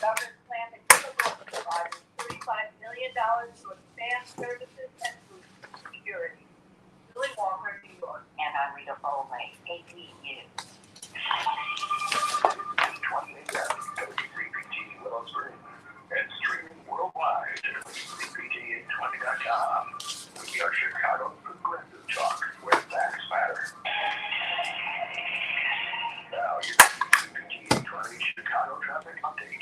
governor's plan to provide $35 million to expand services and food security. Julie Walker, New York. And I'm Rita Foley, AP News. 28 WCPT Willow Spring and streaming worldwide at WCPT820.com. We are Chicago's progressive talk where facts matter. Now your WCPT820 Chicago traffic update.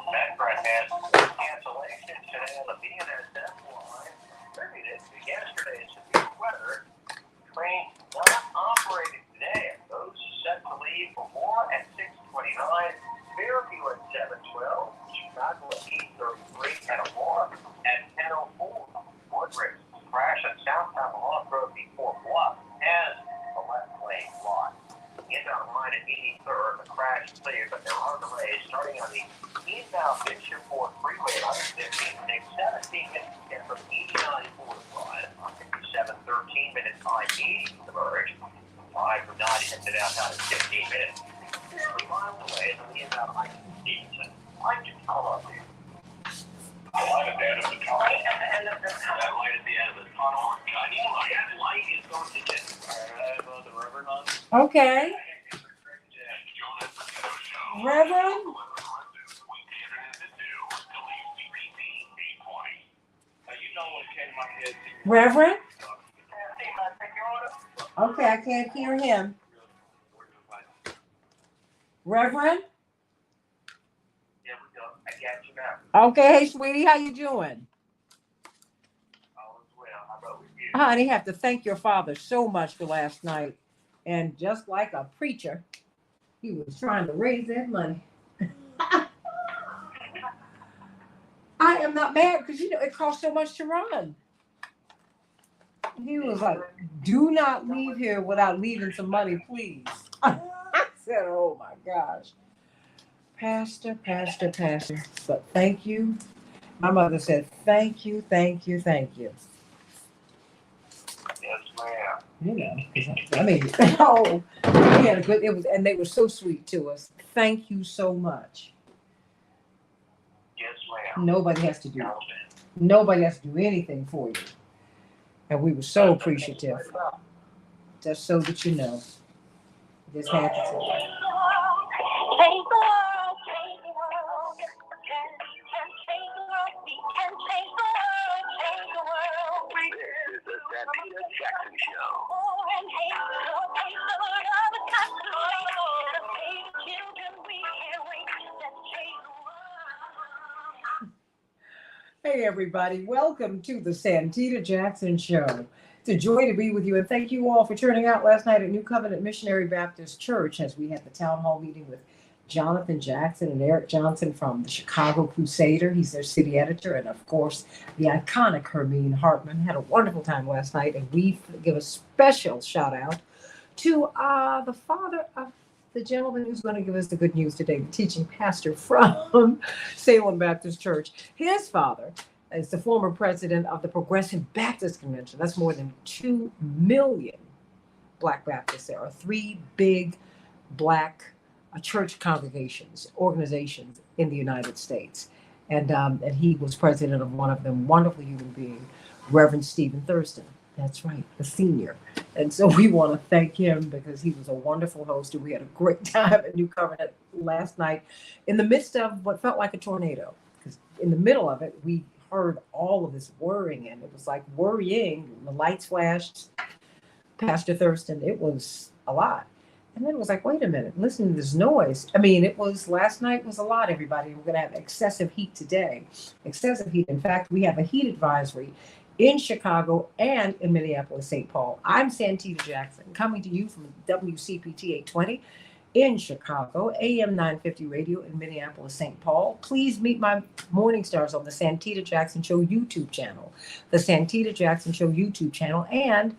Metro has cancellations today on the BNSF line. Attributed to yesterday's severe weather. Trains not operating today. Those set to leave for more at 6:29. Fairview at 7:12. Chicago at 8:33 and Aurora at 10:04. Woodridge crash at Southtown Loft Road before Bluff has a left lane blocked. Inbound line at 83rd, the crash cleared, but there are delays starting on the eastbound Bishopport Freeway at 115, 617, and from 89 45 on 5713 minutes by 80 the merge. 5 from 90 to downtown in 15 minutes. 3 miles away from the inbound line at Stevenson. I'm just Connolly. The light at the end of the tunnel. Right at the end of the tunnel. That light at the end of the tunnel. That light is going to just the river on. Okay. Reverend? Reverend? Okay, I can't hear him. Reverend? There we go. I got you now. Okay, hey, sweetie, how you doing? All is well. How about with you? Honey, have to thank your father so much for last night. And just like a preacher, he was trying to raise that money. I am not mad because, you know, it costs so much to run. He was like, do not leave here without leaving some money, please. I said, oh my gosh. Pastor. But thank you. My mother said, thank you. Yes, ma'am. You know, I mean, oh, we had a good, and they were so sweet to us. Thank you so much. Yes, ma'am. Nobody has to do anything for you. And we were so appreciative. Just so that you know. Just had to say. This is the Santita Jackson Show. Hey everybody, welcome to the Santita Jackson Show. It's a joy to be with you, and thank you all for turning out last night at New Covenant Missionary Baptist Church as we had the town hall meeting with Jonathan Jackson and Eric Johnson from the Chicago Crusader. He's their city editor, and of course the iconic Hermine Hartman. Had a wonderful time last night, and we give a special shout out to the father of the gentleman who's going to give us the good news today, the teaching pastor from Salem Baptist Church. His father is the former president of the Progressive Baptist Convention. That's more than 2 million Black Baptists. There are 3 big Black church organizations in the United States. And he was president of one of them, wonderful human being, Reverend Stephen Thurston. That's right, the senior. And so we want to thank him because he was a wonderful host, and we had a great time at New Covenant last night in the midst of what felt like a tornado. Because in the middle of it, we heard all of this whirring, and it was like worrying. The lights flashed. Pastor Thurston, it was a lot. And then it was like, wait a minute, listen to this noise. I mean, last night was a lot, everybody. We're going to have excessive heat today. Excessive heat. In fact, we have a heat advisory in Chicago and in Minneapolis, St. Paul. I'm Santita Jackson, coming to you from WCPT 820 in Chicago, AM 950 radio in Minneapolis, St. Paul. Please meet my morning stars on the Santita Jackson Show YouTube channel, the Santita Jackson Show YouTube channel, and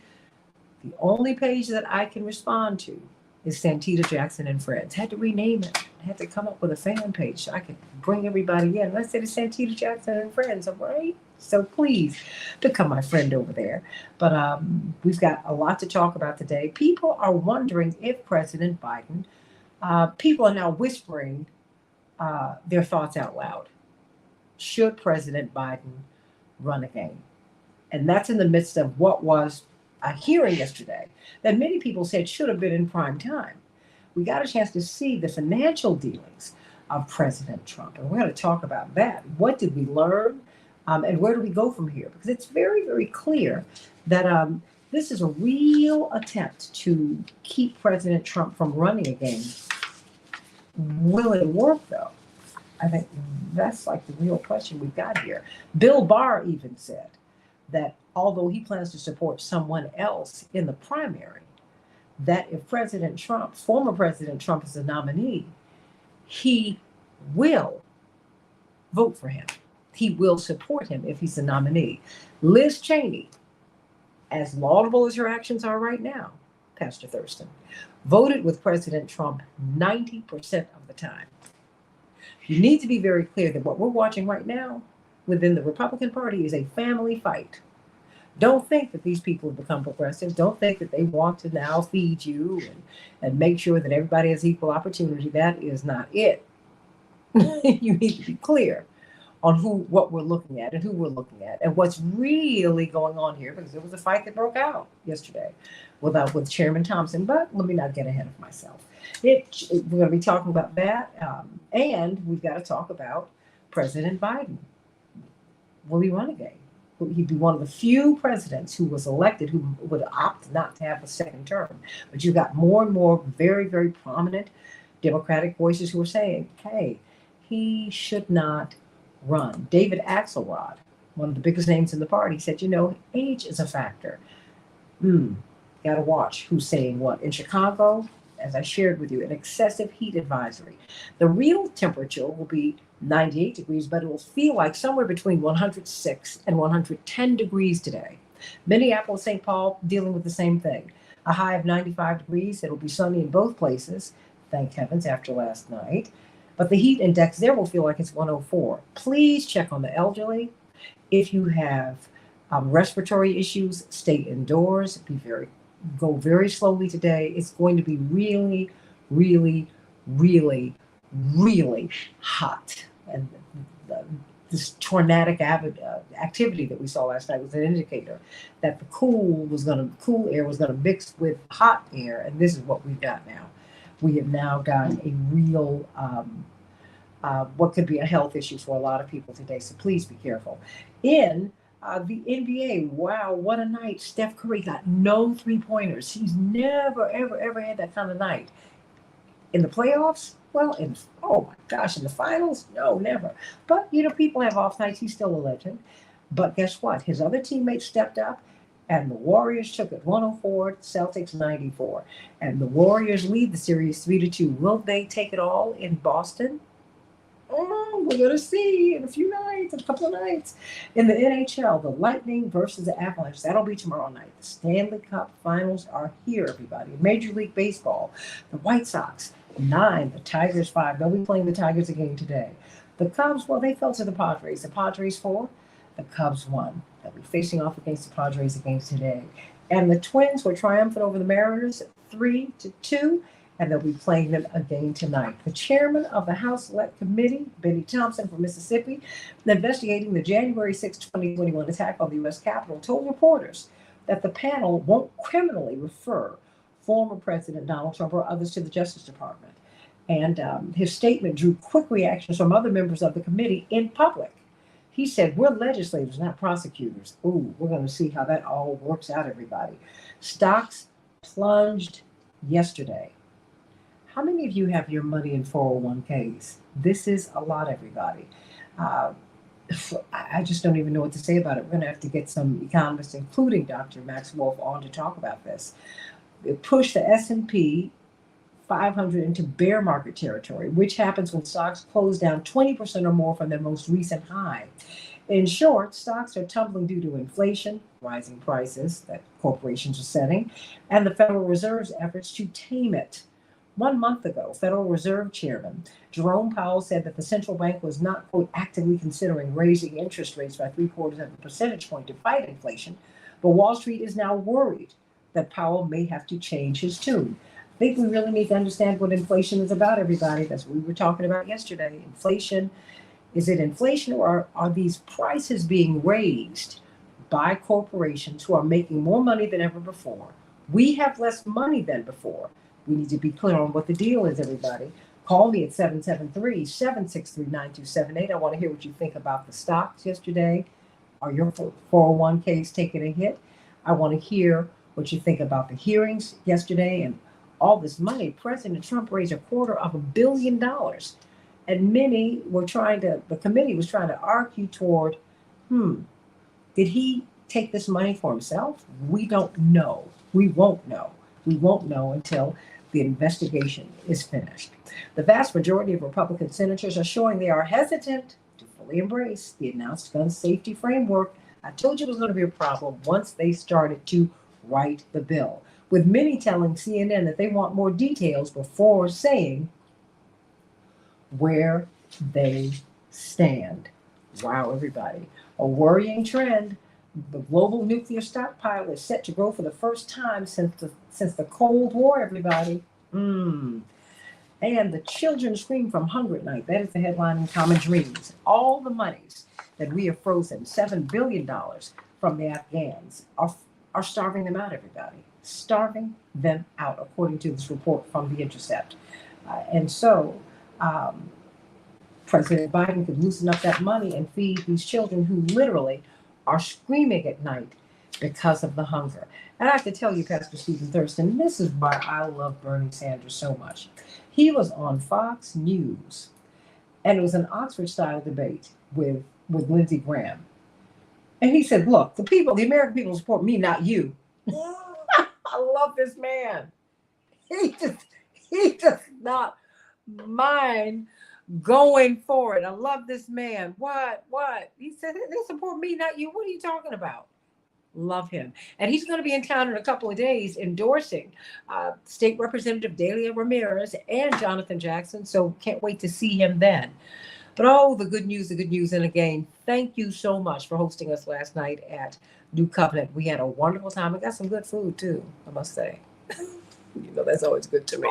the only page that I can respond to is Santita Jackson and Friends. Had to rename it. I had to come up with a fan page so I could bring everybody in. Let's say the Santita Jackson and Friends, all right? So please become my friend over there. But we've got a lot to talk about today. People are wondering if President Biden, people are now whispering their thoughts out loud. Should President Biden run again? And that's in the midst of what was a hearing yesterday that many people said should have been in prime time. We got a chance to see the financial dealings of President Trump. And we're going to talk about that. What did we learn? And where do we go from here? Because it's very, very clear that this is a real attempt to keep President Trump from running again. Will it work, though? I think that's like the real question we've got here. Bill Barr even said that although he plans to support someone else in the primary, that if President Trump, former President Trump, is a nominee, he will vote for him. He will support him if he's a nominee. Liz Cheney, as laudable as her actions are right now, Pastor Thurston, voted with President Trump 90% of the time. You need to be very clear that what we're watching right now within the Republican Party is a family fight. Don't think that these people have become progressive. Don't think that they want to now feed you and make sure that everybody has equal opportunity. That is not it. You need to be clear on what we're looking at and who we're looking at and what's really going on here, because there was a fight that broke out yesterday with Chairman Thompson. But let me not get ahead of myself. We're going to be talking about that, and we've got to talk about President Biden. Will he run again? Will he be one of the few presidents who was elected who would opt not to have a second term? But you got more and more very, very prominent Democratic voices who are saying, hey, he should not run. David Axelrod, one of the biggest names in the party, said, age is a factor. Got to watch who's saying what. In Chicago, as I shared with you, an excessive heat advisory. The real temperature will be 98 degrees, but it will feel like somewhere between 106 and 110 degrees today. Minneapolis, St. Paul, dealing with the same thing. A high of 95 degrees. It'll be sunny in both places, thank heavens, after last night. But the heat index there will feel like it's 104. Please check on the elderly. If you have respiratory issues, stay indoors. Go very slowly today. It's going to be really, really, really, really hot. And this tornadic activity that we saw last night was an indicator that the cool air was going to mix with hot air. And this is what we've got now. We have now got a real, what could be a health issue for a lot of people today. So please be careful. In the NBA, wow, what a night. Steph Curry got no three-pointers. He's never, ever, ever had that kind of night. In the playoffs? Well, oh my gosh, in the finals? No, never. But, people have off nights. He's still a legend. But guess what? His other teammates stepped up, and the Warriors took it 104, Celtics 94. And the Warriors lead the series 3-2. Will they take it all in Boston? We're going to see in a couple of nights. In the NHL, the Lightning versus the Avalanche. That'll be tomorrow night. The Stanley Cup finals are here, everybody. In Major League Baseball, the White Sox 9, the Tigers 5. They'll be playing the Tigers again today. The Cubs, well, they fell to the Padres. The Padres 4, the Cubs 1. They'll be facing off against the Padres again today. And the Twins were triumphant over the Mariners 3-2. And they'll be playing them again tonight. The chairman of the House Select Committee, Benny Thompson from Mississippi, investigating the January 6, 2021 attack on the U.S. Capitol, told reporters that the panel won't criminally refer former President Donald Trump or others to the Justice Department. And his statement drew quick reactions from other members of the committee in public. He said, we're legislators, not prosecutors. We're going to see how that all works out, everybody. Stocks plunged yesterday. How many of you have your money in 401ks? This is a lot, everybody. I just don't even know what to say about it. We're going to have to get some economists, including Dr. Max Wolf, on to talk about this. It pushed the S&P 500 into bear market territory, which happens when stocks close down 20% or more from their most recent high. In short, stocks are tumbling due to inflation, rising prices that corporations are setting, and the Federal Reserve's efforts to tame it. 1 month ago, Federal Reserve Chairman Jerome Powell said that the central bank was not, quote, actively considering raising interest rates by 0.75 of a percentage point to fight inflation, but Wall Street is now worried that Powell may have to change his tune. I think we really need to understand what inflation is about, everybody. That's what we were talking about yesterday. Inflation, is it inflation, or are these prices being raised by corporations who are making more money than ever before? We have less money than before. We need to be clear on what the deal is, everybody. Call me at 773-763-9278. I want to hear what you think about the stocks yesterday. Are your 401ks taking a hit? I want to hear what you think about the hearings yesterday and all this money. President Trump raised $250 million. And the committee was trying to argue toward, did he take this money for himself? We don't know. We won't know. We won't know until the investigation is finished. The vast majority of Republican senators are showing they are hesitant to fully embrace the announced gun safety framework. I told you it was going to be a problem once they started to write the bill, with many telling CNN that they want more details before saying where they stand. Wow, everybody. A worrying trend. The global nuclear stockpile is set to grow for the first time since the Cold War, everybody. And the children scream from hunger at night. That is the headline in Common Dreams. All the monies that we have frozen, $7 billion from the Afghans, are starving them out, everybody. Starving them out, according to this report from The Intercept. And so President Biden could loosen up that money and feed these children who literally are screaming at night because of the hunger. And I have to tell you, Pastor Stephen Thurston, this is why I love Bernie Sanders so much. He was on Fox News, and it was an Oxford-style debate with Lindsey Graham. And he said, look, the American people support me, not you. I love this man. He does not mind going for it. I love this man. What? He said, they support me, not you. What are you talking about? Love him. And he's going to be in town in a couple of days endorsing State Representative Delia Ramirez and Jonathan Jackson. So can't wait to see him then. But the good news. And again, thank you so much for hosting us last night at New Covenant. We had a wonderful time. We got some good food too, I must say. That's always good to me.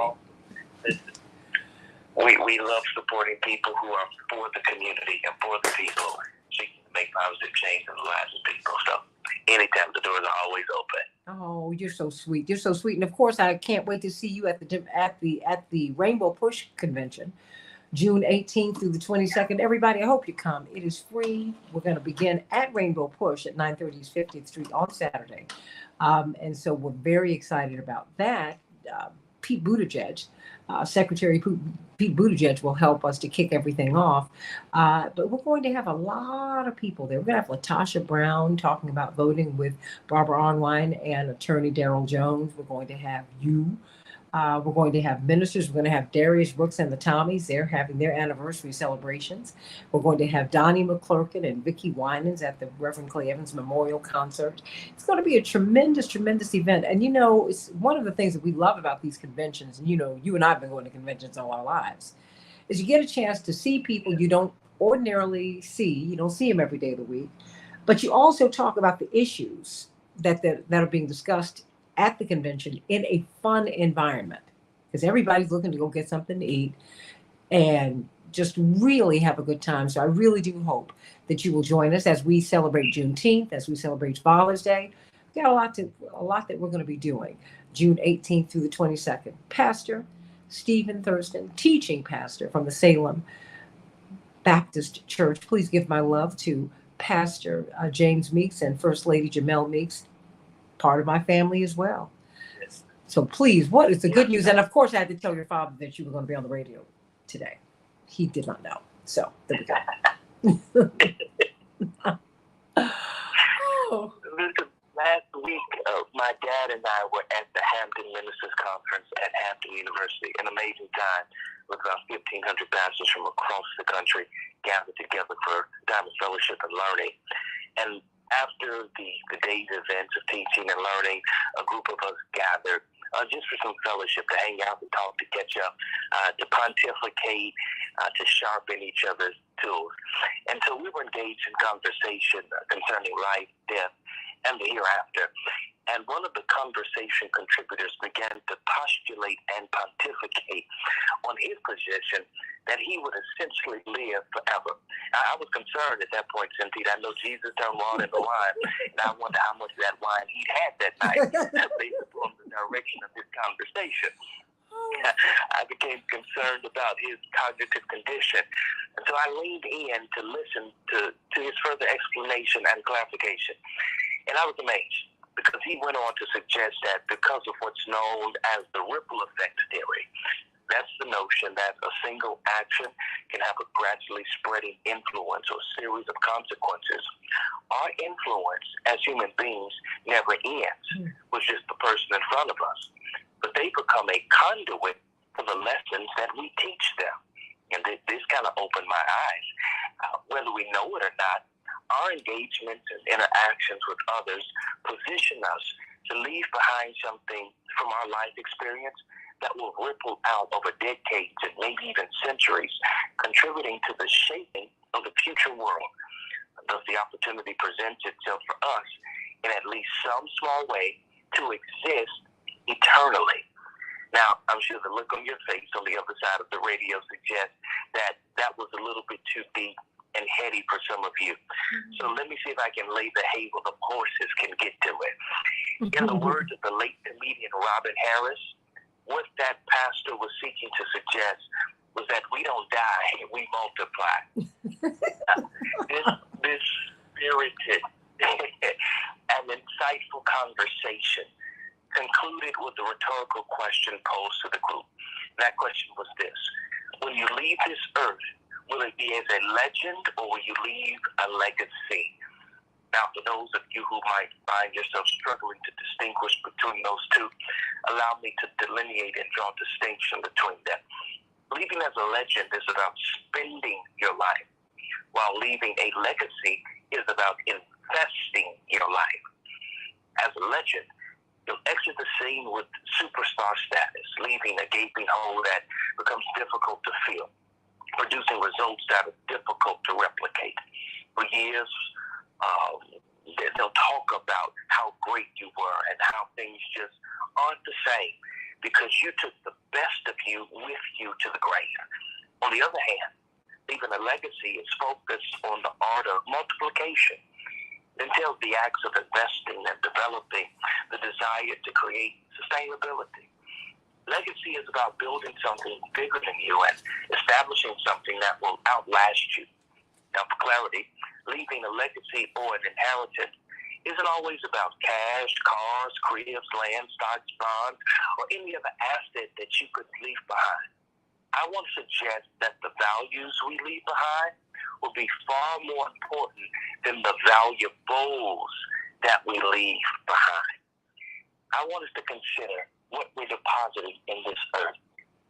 We love supporting people who are for the community and for the people, seeking to make positive change in the lives of people. So anytime, the doors are always open. Oh, you're so sweet. You're so sweet. And of course, I can't wait to see you at the Rainbow Push Convention, June 18th through the 22nd. Everybody, I hope you come. It is free. We're going to begin at Rainbow Push at 930 East 50th Street on Saturday. And so we're very excited about that. Pete Buttigieg, Secretary Pete Buttigieg will help us to kick everything off. But we're going to have a lot of people there. We're going to have LaTosha Brown talking about voting with Barbara Arnwine and Attorney Daryl Jones. We're going to have you. We're going to have ministers. We're going to have Darius Brooks and the Tommies. They're having their anniversary celebrations. We're going to have Donnie McClurkin and Vicki Winans at the Reverend Clay Evans Memorial Concert. It's going to be a tremendous, tremendous event. And, it's one of the things that we love about these conventions. And, you and I have been going to conventions all our lives, is you get a chance to see people you don't ordinarily see. You don't see them every day of the week. But you also talk about the issues that are being discussed at the convention in a fun environment, because everybody's looking to go get something to eat and just really have a good time. So I really do hope that you will join us as we celebrate Juneteenth, as we celebrate Father's Day. We've got a lot that we're going to be doing June 18th through the 22nd. Pastor Stephen Thurston, teaching pastor from the Salem Baptist Church. Please give my love to Pastor James Meeks and First Lady Jamel Meeks, part of my family as well. Yes. So please, what is the good news? And of course, I had to tell your father that you were going to be on the radio today. He did not know. So there we go. Oh. Listen, last week, my dad and I were at the Hampton Ministers Conference at Hampton University. An amazing time with about 1,500 pastors from across the country gathered together for time of fellowship and learning. And after the day's events of teaching and learning, a group of us gathered just for some fellowship, to hang out and talk, to catch up, to pontificate, to sharpen each other's tools. And so we were engaged in conversation concerning life, death, and the hereafter. And one of the conversation contributors began to postulate and pontificate on his position that he would essentially live forever. Now, I was concerned at that point, Santita. I know Jesus turned water into wine, and I wonder how much of that wine he'd had that night based upon the direction of this conversation. I became concerned about his cognitive condition. And so I leaned in to listen to his further explanation and clarification. And I was amazed, because he went on to suggest that because of what's known as the ripple effect theory, that's the notion that a single action can have a gradually spreading influence or series of consequences. Our influence as human beings never ends with just the person in front of us, but they become a conduit for the lessons that we teach them. And this kind of opened my eyes. Whether we know it or not, our engagements and interactions with others position us to leave behind something from our life experience that will ripple out over decades and maybe even centuries, contributing to the shaping of the future world. Thus, the opportunity presents itself for us in at least some small way to exist eternally. Now, I'm sure the look on your face on the other side of the radio suggests that that was a little bit too deep and heady for some of you. So let me see if I can lay the hay where the horses can get to it. In the words of the late comedian Robin Harris, what that pastor was seeking to suggest was that we don't die, we multiply. This spirited and insightful conversation concluded with a rhetorical question posed to the group. That question was this: when you leave this earth, will it be as a legend or will you leave a legacy? Now, for those of you who might find yourself struggling to distinguish between those two, allow me to delineate and draw distinction between them. Leaving as a legend is about spending your life, while leaving a legacy is about investing your life. As a legend, you'll exit the scene with superstar status, leaving a gaping hole that becomes difficult to fill, producing results that are difficult to replicate. For years, they'll talk about how great you were and how things just aren't the same because you took the best of you with you to the grave. On the other hand, leaving a legacy is focused on the art of multiplication. It entails the acts of investing and developing the desire to create sustainability. Legacy is about building something bigger than you and establishing something that will outlast you. Now, for clarity, leaving a legacy or an inheritance isn't always about cash, cars, cribs, land, stocks, bonds, or any other asset that you could leave behind. I want to suggest that the values we leave behind will be far more important than the valuables that we leave behind. I want us to consider what we're depositing in this earth,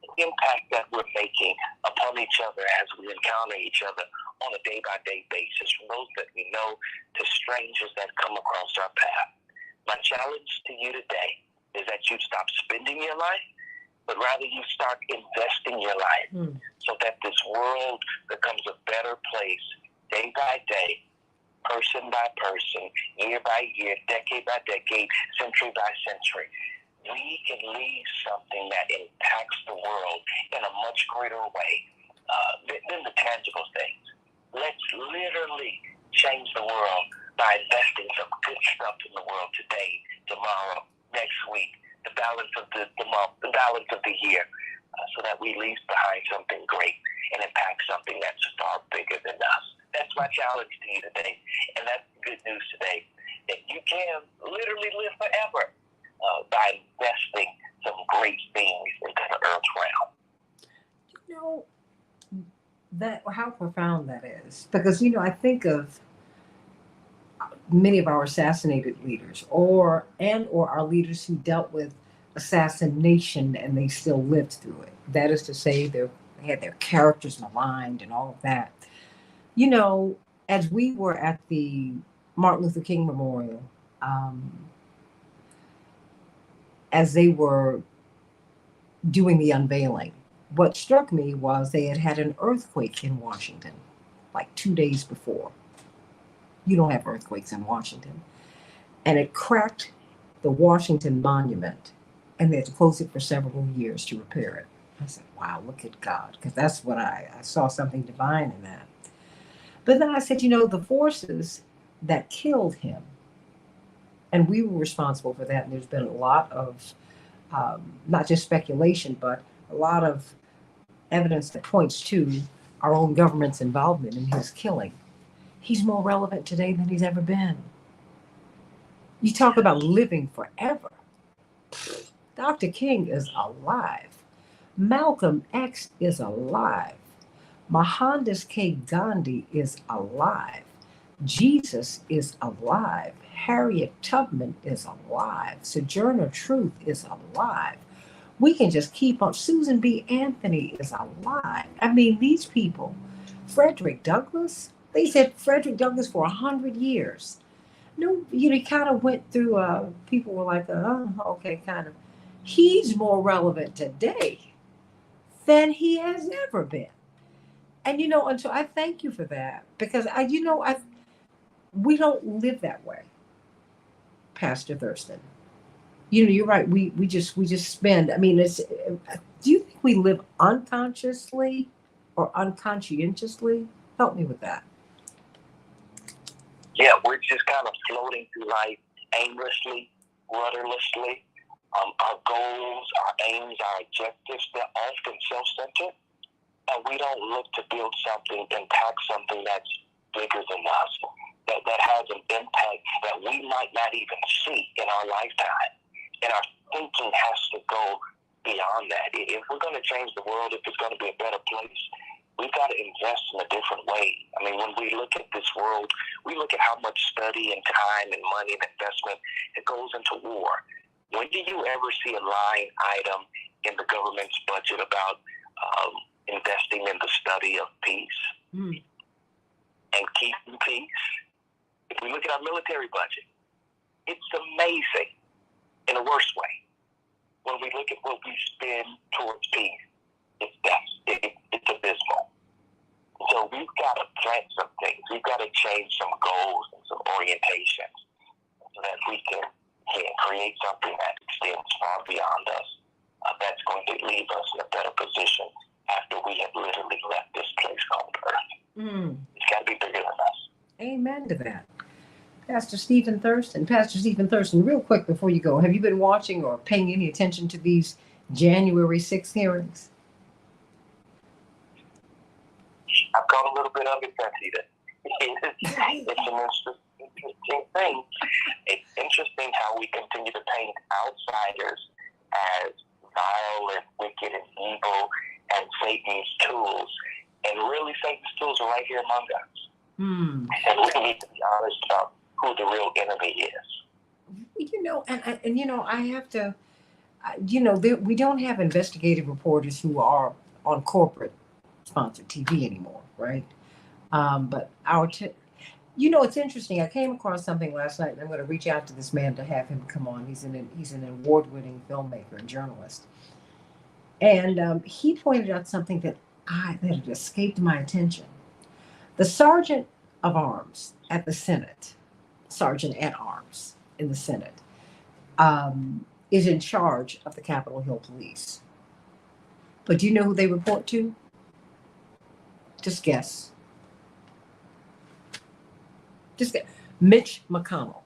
the impact that we're making upon each other as we encounter each other on a day-by-day basis, from those that we know to strangers that come across our path. My challenge to you today is that you stop spending your life, but rather you start investing your life so that this world becomes a better place day by day, person by person, year by year, decade by decade, century by century. We can leave something that impacts the world in a much greater way than the tangible things. Let's literally change the world by investing some good stuff in the world today, tomorrow, next week, the balance of the month, the balance of the year, so that we leave behind something great and impact something that's far bigger than us. That's my challenge to you today, and that's the good news today, that you can literally live forever by investing some great things into the earth's realm. You know, that how profound that is, because I think of many of our assassinated leaders or our leaders who dealt with assassination and they still lived through it. That is to say, they had their characters maligned and all of that. As we were at the Martin Luther King Memorial, as they were doing the unveiling, what struck me was they had an earthquake in Washington like 2 days before. You don't have earthquakes in Washington. And it cracked the Washington Monument, and they had to close it for several years to repair it. I said, wow, look at God, because that's what I saw something divine in that. But then I said, the forces that killed him, and we were responsible for that, and there's been a lot of not just speculation, but a lot of evidence that points to our own government's involvement in his killing. He's more relevant today than he's ever been. You talk about living forever. Dr. King is alive. Malcolm X is alive. Mohandas K. Gandhi is alive. Jesus is alive. Harriet Tubman is alive. Sojourner Truth is alive. We can just keep on. Susan B. Anthony is alive. I mean, these people. Frederick Douglass, they said Frederick Douglass for 100 years. No, he kind of went through, people were like, oh, okay, kind of. He's more relevant today than he has ever been. And, and so I thank you for that, because we don't live that way, Pastor Thurston. You're right. We just spend. I mean, do you think we live unconsciously or unconscientiously? Help me with that. Yeah, we're just kind of floating through life aimlessly, rudderlessly. Our goals, our aims, our objectives, they're often self-centered, and we don't look to build something, impact something that's bigger than us, that has an impact that we might not even see in our lifetime. And our thinking has to go beyond that. If we're going to change the world, if it's going to be a better place, we've got to invest in a different way. I mean, when we look at this world, we look at how much study and time and money and investment it goes into war. When do you ever see a line item in the government's budget about investing in the study of peace and keeping peace? If we look at our military budget, it's amazing in a worse way. When we look at what we spend towards peace, it's abysmal. So we've got to plant some things. We've got to change some goals and some orientations so that we can create something that extends far beyond us. That's going to leave us in a better position after we have literally left this place called Earth. It's got to be bigger than us. Amen to that. Pastor Stephen Thurston, real quick before you go, have you been watching or paying any attention to these January 6th hearings? I've caught a little bit of it, Santita. It's an interesting thing. It's interesting how we continue to paint outsiders as vile and wicked and evil and Satan's tools. And really, Satan's tools are right here among us. And we need to be honest about who the real enemy is. I have to, we don't have investigative reporters who are on corporate sponsored TV anymore, right? But it's interesting. I came across something last night, and I'm going to reach out to this man to have him come on. He's an award-winning filmmaker and journalist, and he pointed out something that had escaped my attention. The sergeant of arms at the Senate, sergeant at arms in the Senate, is in charge of the Capitol Hill Police. But do you know who they report to? Just guess. Mitch McConnell.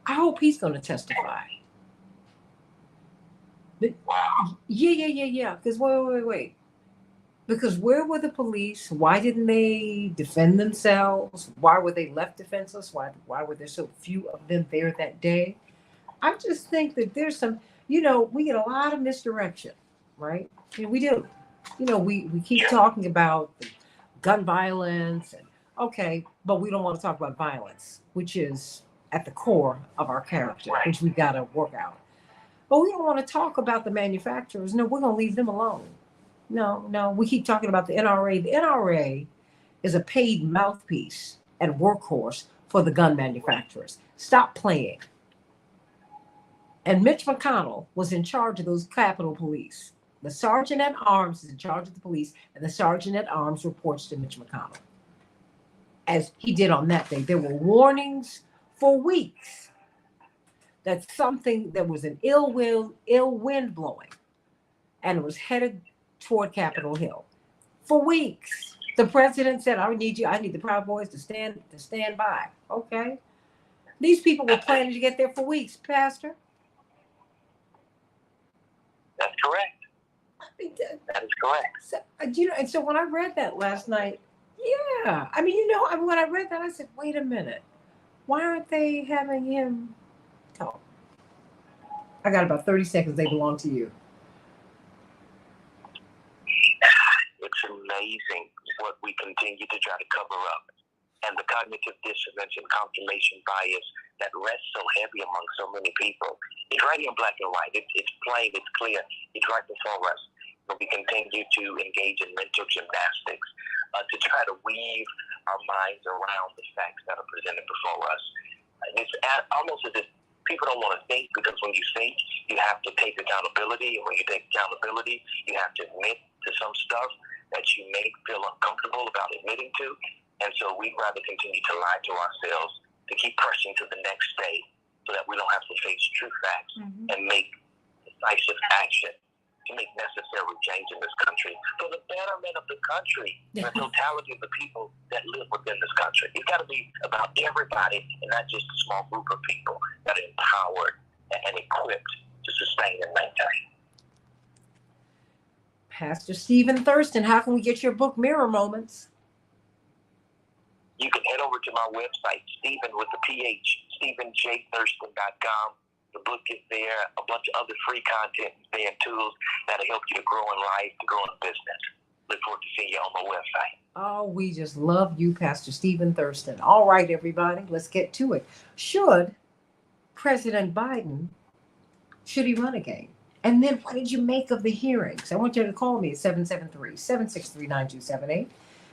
I hope he's going to testify. Wow. Yeah. Because wait. Because where were the police? Why didn't they defend themselves? Why were they left defenseless? Why were there so few of them there that day? I just think that there's some, we get a lot of misdirection, right? We do. We keep talking about gun violence, but we don't want to talk about violence, which is at the core of our character, which we've got to work out. But we don't want to talk about the manufacturers. No, we're going to leave them alone. No, we keep talking about the NRA. The NRA is a paid mouthpiece and workhorse for the gun manufacturers. Stop playing. And Mitch McConnell was in charge of those Capitol Police. The sergeant at arms is in charge of the police, and the sergeant at arms reports to Mitch McConnell. As he did on that day, there were warnings for weeks that something, there was an ill wind blowing, and it was headed toward Capitol Hill. For weeks, the president said, I need the Proud Boys to stand by. Okay. These people were planning to get there for weeks, Pastor. That's correct. That is correct. So, and so when I read that last night, yeah, when I read that, I said, wait a minute, why aren't they having him talk? I got about 30 seconds. They belong to you. It's amazing what we continue to try to cover up. And the cognitive dissonance and confirmation bias that rests so heavy among so many people. It's right here in black and white. It's plain, it's clear, it's right before us. But we continue to engage in mental gymnastics to try to weave our minds around the facts that are presented before us. And it's almost as if people don't want to think, because when you think, you have to take accountability. And when you take accountability, you have to admit to some stuff that you may feel uncomfortable about admitting to. And so we'd rather continue to lie to ourselves to keep pushing to the next day so that we don't have to face true facts and make decisive action to make necessary change in this country for the betterment of the country, the totality of the people that live within this country. It's got to be about everybody and not just a small group of people that are empowered and equipped to sustain and maintain. Pastor Stephen Thurston, how can we get your book, Mirror Moments? You can head over to my website, Stephen with the PH, StephenJThurston.com. The book is there, a bunch of other free content and tools that'll help you to grow in life, to grow in business. Look forward to seeing you on my website. Oh, we just love you, Pastor Stephen Thurston. All right, everybody, let's get to it. Should President Biden, should he run again? And then what did you make of the hearings? I want you to call me at 773-763-9278.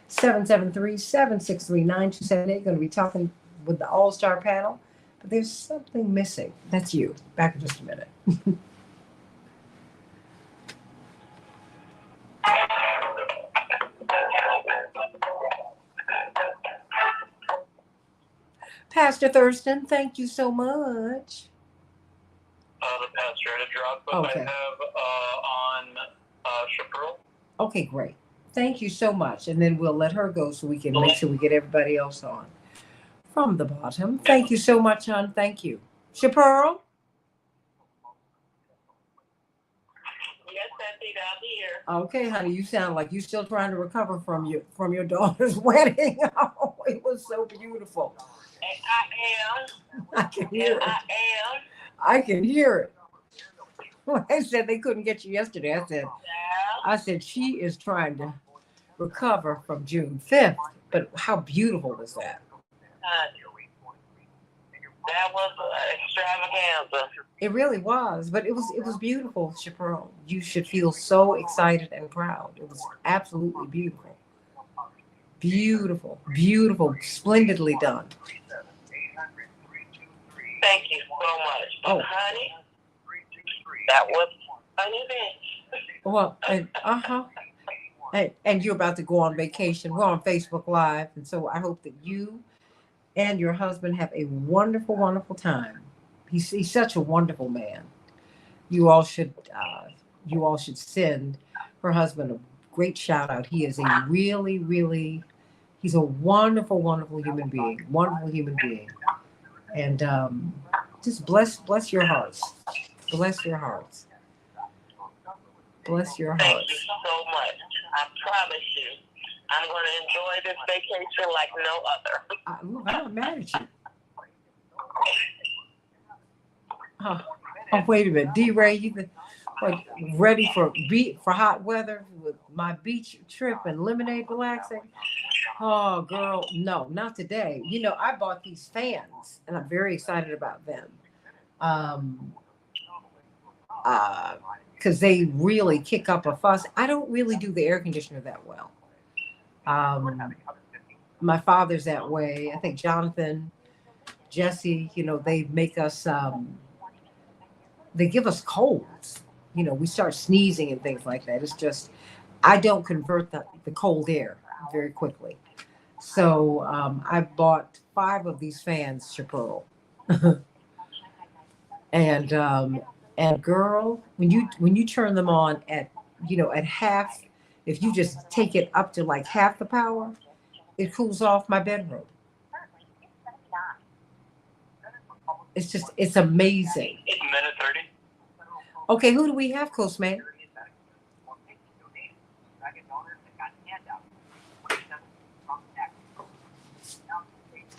773-763-9278. Going to be talking with the all-star panel. But there's something missing. That's you. Back in just a minute. Pastor Thurston, thank you so much. The pastor had a drop, but Okay. I have on Chaparral. Okay, great. Thank you so much. And then we'll let her go so we can make sure we get everybody else on. From the bottom. Thank you so much, hon. Thank you. Chaparral? Yes, Santita, I'm here. Okay, honey, you sound like you're still trying to recover from your daughter's wedding. Oh, it was so beautiful. And I I can hear it. am. I can hear it. When they said they couldn't get you yesterday, I said she is trying to recover from June 5th. But how beautiful was that? That was extravaganza. It really was, but it was beautiful, Chaparral. You should feel so excited and proud. It was absolutely beautiful. Beautiful, beautiful, splendidly done. Thank you so much. Oh. Honey, that was funny then. Well, and you're about to go on vacation. We're on Facebook Live, and so I hope that you and your husband have a wonderful, wonderful time. He's such a wonderful man. You all should send her husband a great shout out. He is a really, really, he's a wonderful, wonderful human being. Wonderful human being. And just bless your hearts. Bless your hearts. Bless your hearts. Thank you so much. I promise you, I'm going to enjoy this vacation like no other. I'm not mad at you. Oh, wait a minute. D-Ray, you like ready for hot weather with my beach trip and lemonade relaxing? Oh, girl, no, not today. You know, I bought these fans, and I'm very excited about them. Because they really kick up a fuss. I don't really do the air conditioner that well. My father's that way. I think Jonathan, Jesse, you know, they make us, they give us colds. You know, we start sneezing and things like that. It's just, I don't convert the cold air very quickly. So I bought 5 of these fans, Chaparral. And girl, when you turn them on at at half, if you just take it up to like half the power, it cools off my bedroom. It's amazing. It's a minute 30. Okay, who do we have, close man?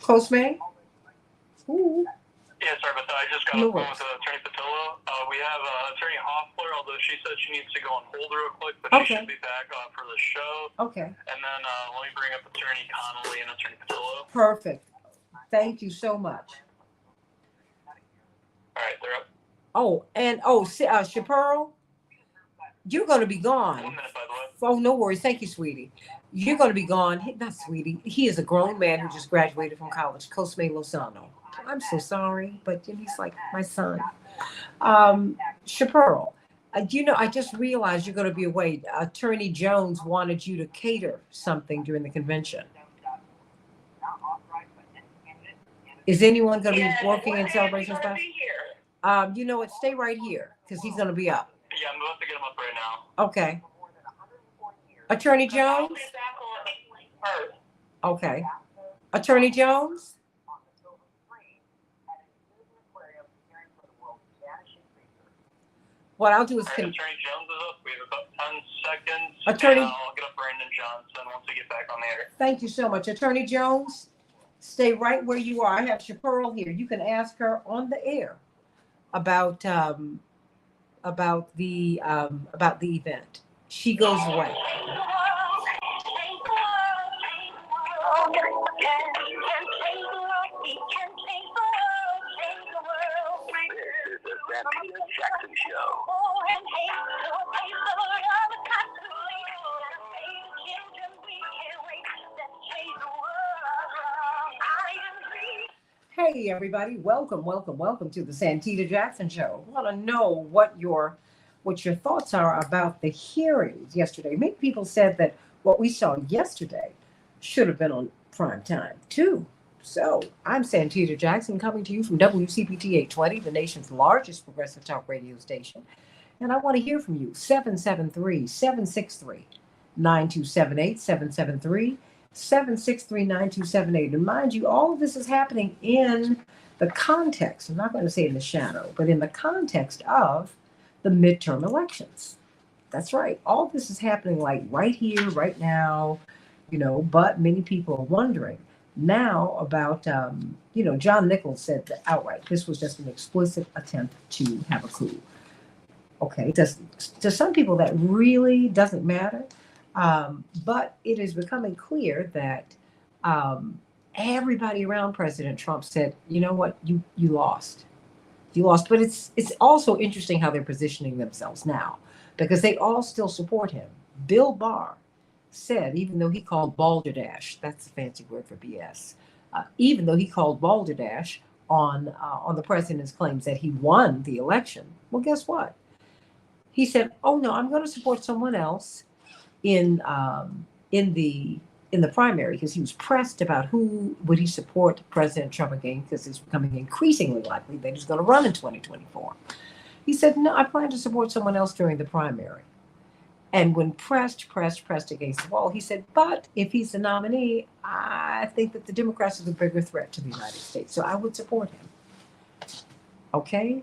Close man? Ooh. Yeah, sorry about that. I just got No a phone worries. with Attorney Patillo. We have Attorney Hoffler, although she said she needs to go on hold real quick, but she Okay. should be back for the show. Okay. And then let me bring up Attorney Connolly and Attorney Patillo. Perfect. Thank you so much. All right, they're up. Chaparral, you're going to be 1 gone. minute, by the way. Oh, no worries. Thank you, sweetie. You're going to be gone. Not sweetie. He is a grown man who just graduated from college, Cosme Lozano. I'm so sorry, but he's like my son. Chaparral, I just realized you're going to be away. Attorney Jones wanted you to cater something during the convention. Is anyone going to be working in celebrations? You know what? Stay right here because he's going to be up. Yeah, I'm about to get him up right now. Okay. Attorney Jones? Okay. Attorney Jones? What I'll do is... Attorney Jones is up. We have about 10 seconds. Attorney... And I'll get up Brandon Johnson once we get back on the air. Thank you so much. Attorney Jones, stay right where you are. I have Chaparral here. You can ask her on the air about the event. She goes away. This is the Santita Jackson Show. Hey everybody, welcome to the Santita Jackson Show. I want to know what your thoughts are about the hearings yesterday. Many people said that what we saw yesterday should have been on prime time too. So I'm Santita Jackson coming to you from WCPT 820, the nation's largest progressive talk radio station. And I want to hear from you. 773-763-9278, 773-763-9278. And mind you, all of this is happening in the context, I'm not going to say in the shadow, but in the context of the midterm elections. That's right. All this is happening like right here, right now, but many people are wondering now about, John Nichols said that outright, this was just an explicit attempt to have a coup. Okay, to some people that really doesn't matter, but it is becoming clear that everybody around President Trump said, you know what, you lost. You lost. But it's also interesting how they're positioning themselves now because they all still support him. Bill Barr said, even though he called balderdash, that's a fancy word for BS, even though he called balderdash on the president's claims that he won the election, well, guess what? He said, oh no, I'm going to support someone else in the primary, because he was pressed about who would he support President Trump again, because it's becoming increasingly likely that he's going to run in 2024. He said, no, I plan to support someone else during the primary. And when pressed against the wall, he said, but if he's the nominee, I think that the Democrats are the bigger threat to the United States, so I would support him. Okay?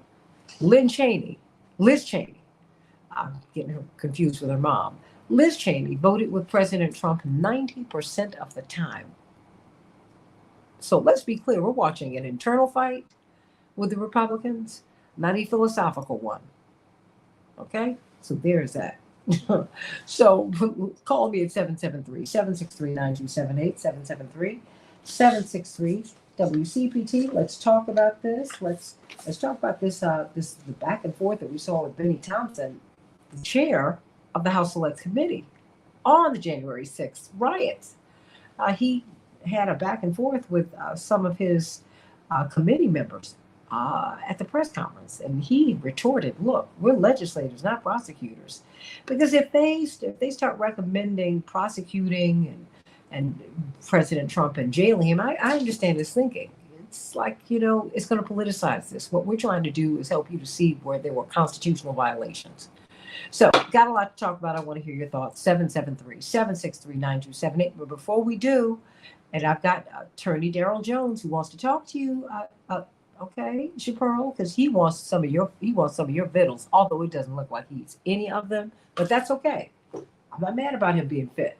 Liz Cheney, I'm getting her confused with her mom. Liz Cheney voted with President Trump 90% of the time. So let's be clear, we're watching an internal fight with the Republicans, not a philosophical one. Okay? So there's that. So call me at 773-763-9278, 773-763-WCPT. Let's talk about this. Let's talk about this the back and forth that we saw with Benny Thompson, the chair of the House Select Committee, on the January 6th riots. He had a back and forth with some of his committee members at the press conference, and he retorted, look, we're legislators, not prosecutors, because if they start recommending prosecuting and President Trump and jailing him, I understand his thinking. it's like, it's going to politicize this. What we're trying to do is help you to see where there were constitutional violations. So, got a lot to talk about. I want to hear your thoughts. 773-763-9278. But before we do, and I've got Attorney Darrell Jones who wants to talk to you. Okay, Chaparral, because he wants some of your vittles, although it doesn't look like he eats any of them. But that's okay. I'm not mad about him being fit.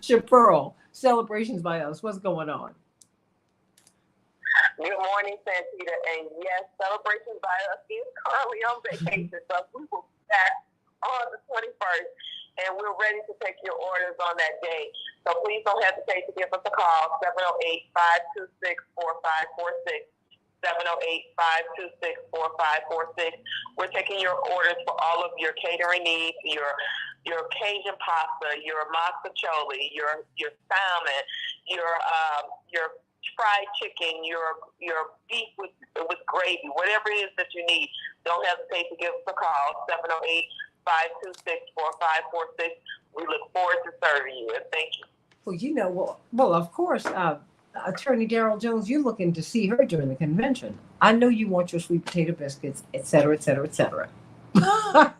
Chaparral, celebrations by us. What's going on? Good morning, Santita. And yes, celebrations by us is currently on vacation, so we will be back on the 21st, and we're ready to take your orders on that day. So please don't hesitate to give us a call, 708-526-4546, 708-526-4546. We're taking your orders for all of your catering needs, your Cajun pasta, your mazzacholi, your salmon, your fried chicken, your beef with gravy, whatever it is that you need. Don't hesitate to give us a call, 708-526-4546. We look forward to serving you, and thank you. Well, of course, Attorney Darrell Jones, you're looking to see her during the convention. I know you want your sweet potato biscuits, et cetera, et cetera, et cetera. Yeah,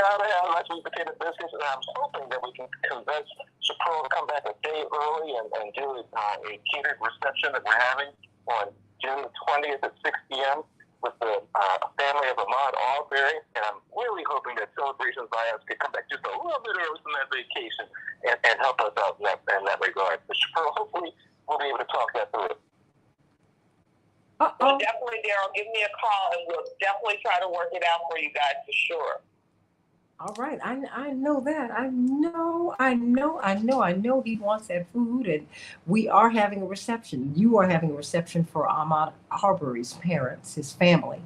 I have my sweet potato biscuits, and I'm hoping that we can convince Chaparral to come back a day early and do a catered reception that we're having on June 20th at 6 p.m. with the family of Ahmaud Arbery. And I'm really hoping that Celebrations by Us could come back just a little bit early from that vacation and help us out in that regard. But Chaparral, hopefully we'll be able to talk that through. Well, definitely, Darrell, give me a call, and we'll definitely try to work it out for you guys for sure. All right, I know that. I know he wants that food, and we are having a reception. You are having a reception for Ahmaud Arbery's parents, his family,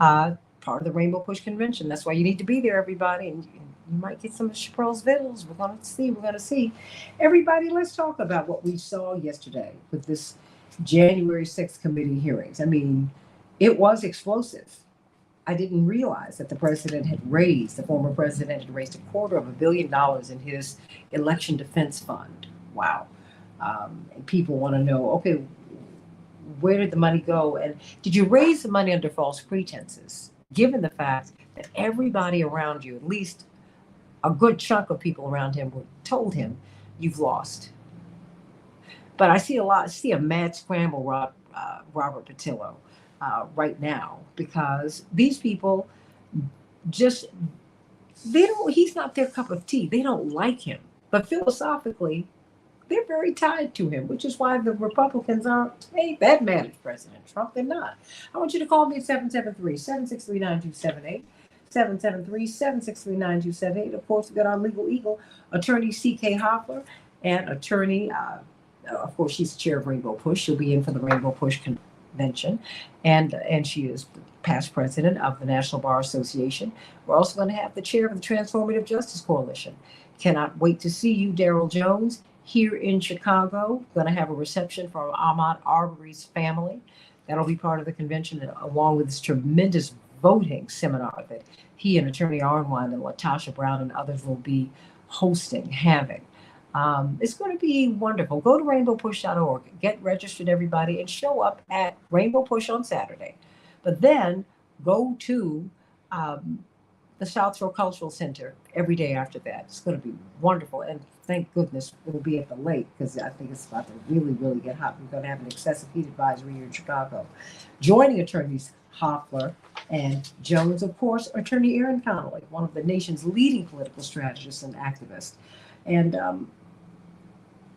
part of the Rainbow Push Convention. That's why you need to be there, everybody, and you might get some of Chaparral's vittles. We're going to see. Everybody, let's talk about what we saw yesterday with this January 6th committee hearings. I mean, it was explosive. I didn't realize that the former president had raised $250 million in his election defense fund. Wow. And people want to know, okay, where did the money go? And did you raise the money under false pretenses, given the fact that everybody around you, at least a good chunk of people around him, told him, you've lost. But I see a mad scramble, Robert Patillo. Right now, because these people he's not their cup of tea. They don't like him. But philosophically, they're very tied to him, which is why the Republicans aren't that mad at President Trump. They're not. I want you to call me at 773-763-9278. 773-763-9278. Of course, we've got our legal eagle, Attorney C.K. Hoffler, and Attorney, of course, she's the chair of Rainbow Push. She'll be in for the Rainbow Push Convention, and she is past president of the National Bar Association. We're also going to have the chair of the Transformative Justice Coalition. Cannot wait to see you, Darrell Jones, here in Chicago. Going to have a reception for Ahmaud Arbery's family. That'll be part of the convention, along with this tremendous voting seminar that he and Attorney Arnwine and Latasha Brown and others will be having. It's going to be wonderful. Go to rainbowpush.org, get registered, everybody, and show up at Rainbow Push on Saturday. But then go to the South Shore Cultural Center every day after that. It's going to be wonderful. And thank goodness we'll be at the lake, because I think it's about to really, really get hot. We're going to have an excessive heat advisory here in Chicago. Joining attorneys Hoffler and Jones, of course, Attorney Aaron Connolly, one of the nation's leading political strategists and activists. And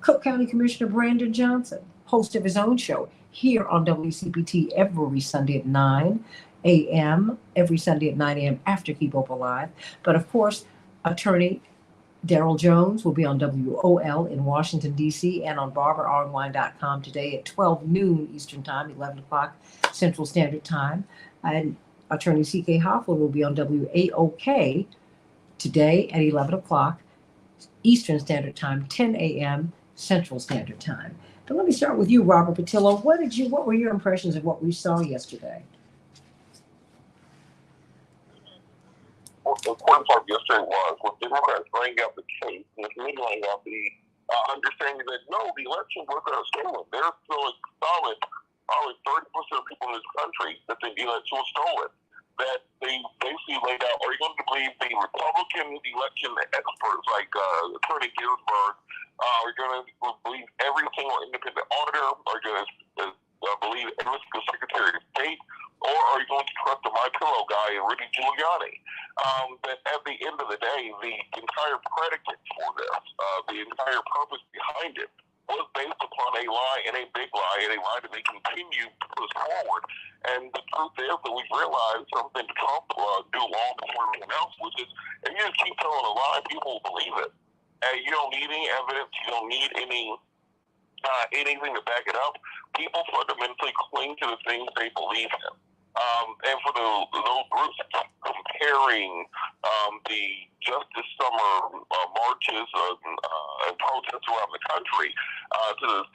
Cook County Commissioner Brandon Johnson, host of his own show here on WCPT every Sunday at 9 a.m., after Keep Hope Alive. But of course, Attorney Darrell Jones will be on WOL in Washington, D.C., and on BarbaraArnwine.com today at 12 noon Eastern Time, 11 o'clock Central Standard Time. And Attorney C.K. Hoffler will be on WAOK today at 11 o'clock Eastern Standard Time, 10 a.m. Central Standard Time. But let me start with you, Robert Patillo. What were your impressions of what we saw yesterday? Well, the important part yesterday was when Democrats bring up the case, and it's me laying out the understanding that no, the election was stolen. There's still a solid, probably 30% of people in this country that think the election was stolen. That they basically laid out, are you going to believe the Republican election experts like Attorney Ginsburg? Are you going to believe every single independent auditor? Are you going to believe every single Secretary of State? Or are you going to trust the My Pillow guy and Rudy Giuliani? That at the end of the day, the entire predicate for this, the entire purpose behind it, was based upon a lie and a big lie and a lie that they continue to push forward. And the truth is that we've realized something Trump do long before everyone else, which is if you just keep telling a lie, people will believe it. And you don't need any evidence. You don't need anything to back it up. People fundamentally cling to the things they believe in. And for those groups comparing the Justice Summer marches and protests around the country to this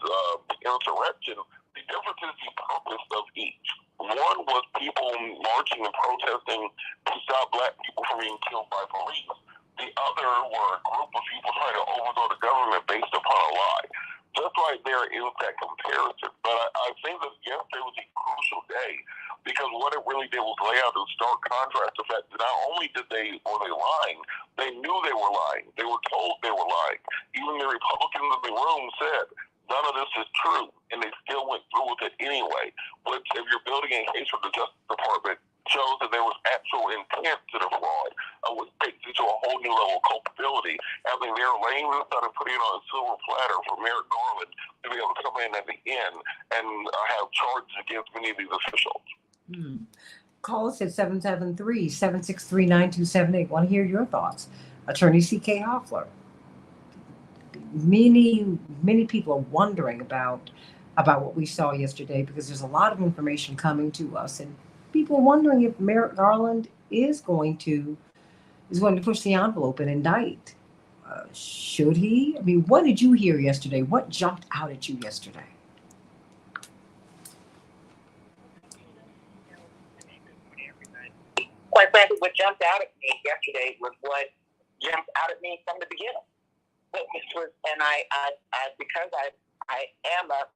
insurrection, the difference is the purpose of each. One was people marching and protesting to stop black people from being killed by police. The other were a group of people trying to overthrow the government based upon a lie. Just right there is that comparison. But I think that yesterday was a crucial day because what it really did was lay out in stark contrast the fact that not only were they lying, they knew they were lying. They were told they were lying. Even the Republicans in the room said, none of this is true, and they still went through with it anyway. But if you're building a case for the Justice Department, shows that there was actual intent to defraud, which takes it to a whole new level of culpability. I think they're laying this out and putting it on a silver platter for Merrick Garland to be able to come in at the end and have charges against many of these officials. Call us at 773-763-9278. Want to hear your thoughts. Attorney C.K. Hoffler. Many people are wondering about what we saw yesterday because there's a lot of information coming to us, and people are wondering if Merrick Garland is going to push the envelope and indict. Should he? I mean, what did you hear yesterday? What jumped out at you yesterday? Quite frankly, what jumped out at me yesterday was what jumped out at me from the beginning. And I because I am a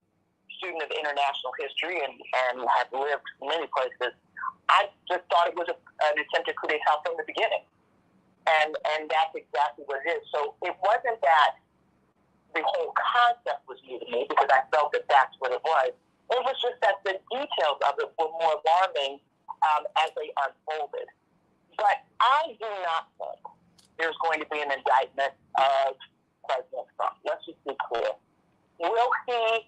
student of international history and have lived many places, I just thought it was an attempt to create health from the beginning. And that's exactly what it is. So it wasn't that the whole concept was new to me because I felt that that's what it was. It was just that the details of it were more alarming as they unfolded. But I do not think there's going to be an indictment of President Trump. Let's just be clear. Will his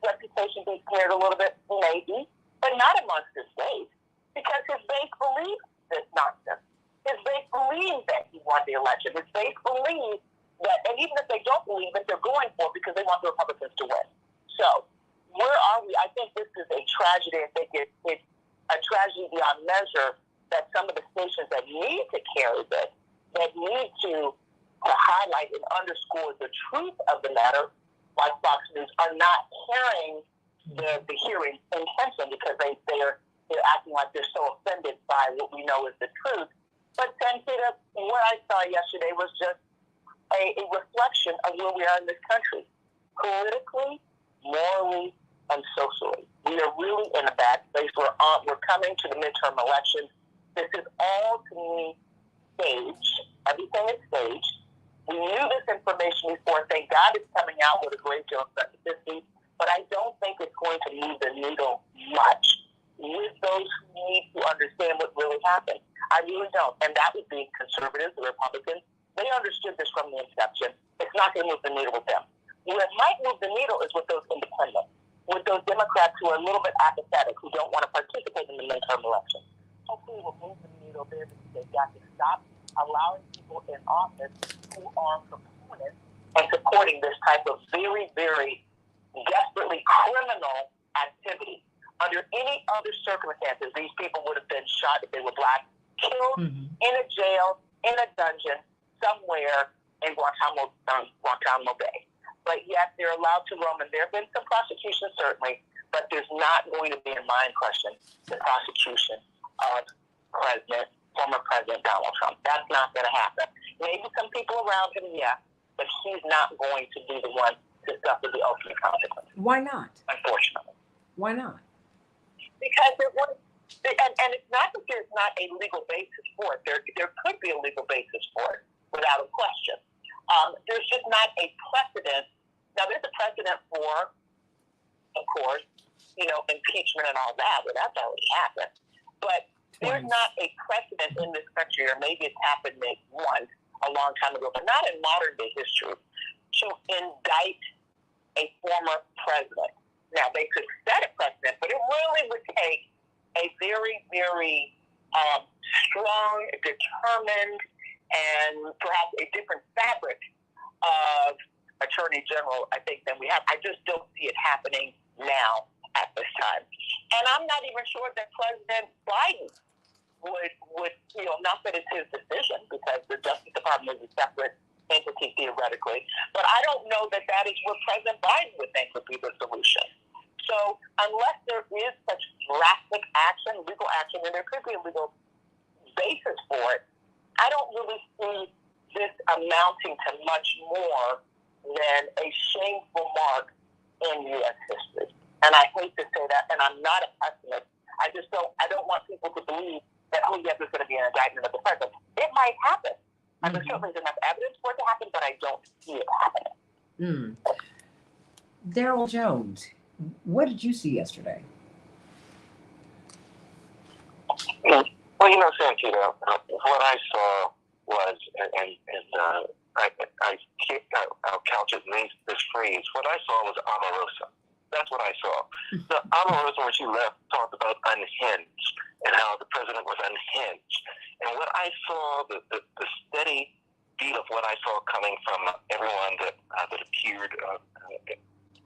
reputation be smeared a little bit? Maybe, but not amongst his base, because his base believes this nonsense. His base believes that he won the election. His base believes that, and even if they don't believe it, they're going for it because they want the Republicans to win. So, where are we? I think this is a tragedy. I think it's a tragedy beyond measure that some of the stations that need to carry this, that need to highlight and underscore the truth of the matter, like Fox News, are not carrying the hearing intention because they're acting like they're so offended by what we know is the truth. But Santita, what I saw yesterday was just a reflection of where we are in this country, politically, morally, and socially. We are really in a bad place. We're coming to the midterm elections. This is all, to me, staged. Everything is staged. We knew this information before. Thank God it's coming out with a great deal of specificity, but I don't think it's going to move the needle much with those who need to understand what really happened. I really don't. And that would be conservatives, the Republicans. They understood this from the inception. It's not going to move the needle with them. What might move the needle is with those independents, with those Democrats who are a little bit apathetic, who don't want to participate in the midterm election. Hopefully it will move the needle there because they've got to stop allowing people in office who are proponents and supporting this type of very, very desperately criminal activity. Under any other circumstances, these people would have been shot if they were black, killed in a jail, in a dungeon, somewhere in Guantanamo Bay. But yet they're allowed to roam, and there have been some prosecutions, certainly, but there's not going to be, in my impression, the prosecution of former President Donald Trump. That's not going to happen. Maybe some people around him, yeah, but he's not going to be the one to suffer the ultimate consequences. Why not? Unfortunately. Why not? Because it was, and it's not that there's not a legal basis for it. There could be a legal basis for it, without a question. There's just not a precedent. Now, there's a precedent for, of course, impeachment and all that, but that's already happened. But there's not a precedent in this country, or maybe it's happened once a long time ago, but not in modern day history, to indict a former president. Now, they could set a precedent, but it really would take a very, very strong, determined, and perhaps a different fabric of attorney general, I think, than we have. I just don't see it happening now at this time. And I'm not even sure that President Biden would not that it's his decision, because the Justice Department is a separate entity theoretically, but I don't know that is what President Biden would think would be the solution. So unless there is such drastic action, legal action, and there could be a legal basis for it, I don't really see this amounting to much more than a shameful mark in U.S. history. And I hate to say that, and I'm not a pessimist. I don't want people to believe that, yes, there's going to be an indictment of the president. It might happen. And there's certainly enough evidence for it to happen, but I don't see it happening. Daryl Jones, what did you see yesterday? Well, Santita, what I saw was, I'll couch it in this phrase, what I saw was Omarosa. That's what I saw. The Omarosa, when she left, talked about unhinged and how the president was unhinged. And what I saw, the steady beat of what I saw coming from everyone that appeared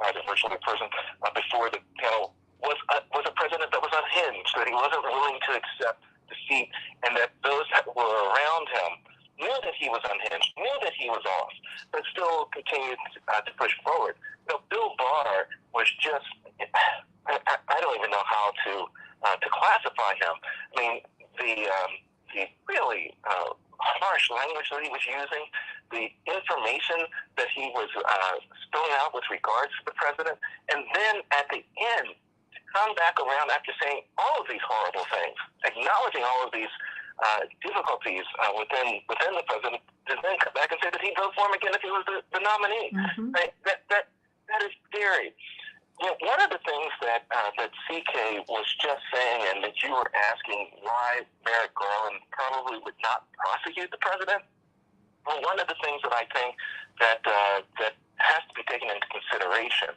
as a virtual person before the panel was a president that was unhinged, that he wasn't willing to accept defeat, and that those that were around him knew that he was unhinged, knew that he was off, but still continued to push forward. Bill Barr was just, I don't even know how to classify him. I mean, the really harsh language that he was using, the information that he was spilling out with regards to the president, and then at the end, to come back around after saying all of these horrible things, acknowledging all of these difficulties within the president, to then come back and say that he'd vote for him again if he was the nominee. Right? That is scary. One of the things that CK was just saying, and that you were asking why Merrick Garland probably would not prosecute the president, well, one of the things that I think that has to be taken into consideration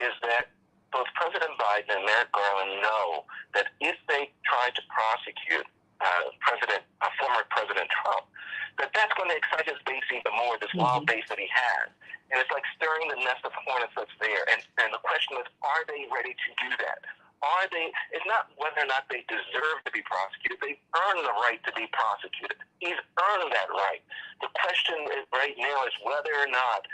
is that both President Biden and Merrick Garland know that if they try to prosecute former President Trump, that's going to excite his base even more, this wild base that he has. And it's like stirring the nest of hornets that's there. And the question is, are they ready to do that? It's not whether or not they deserve to be prosecuted. They've earned the right to be prosecuted. He's earned that right. The question right now is whether or not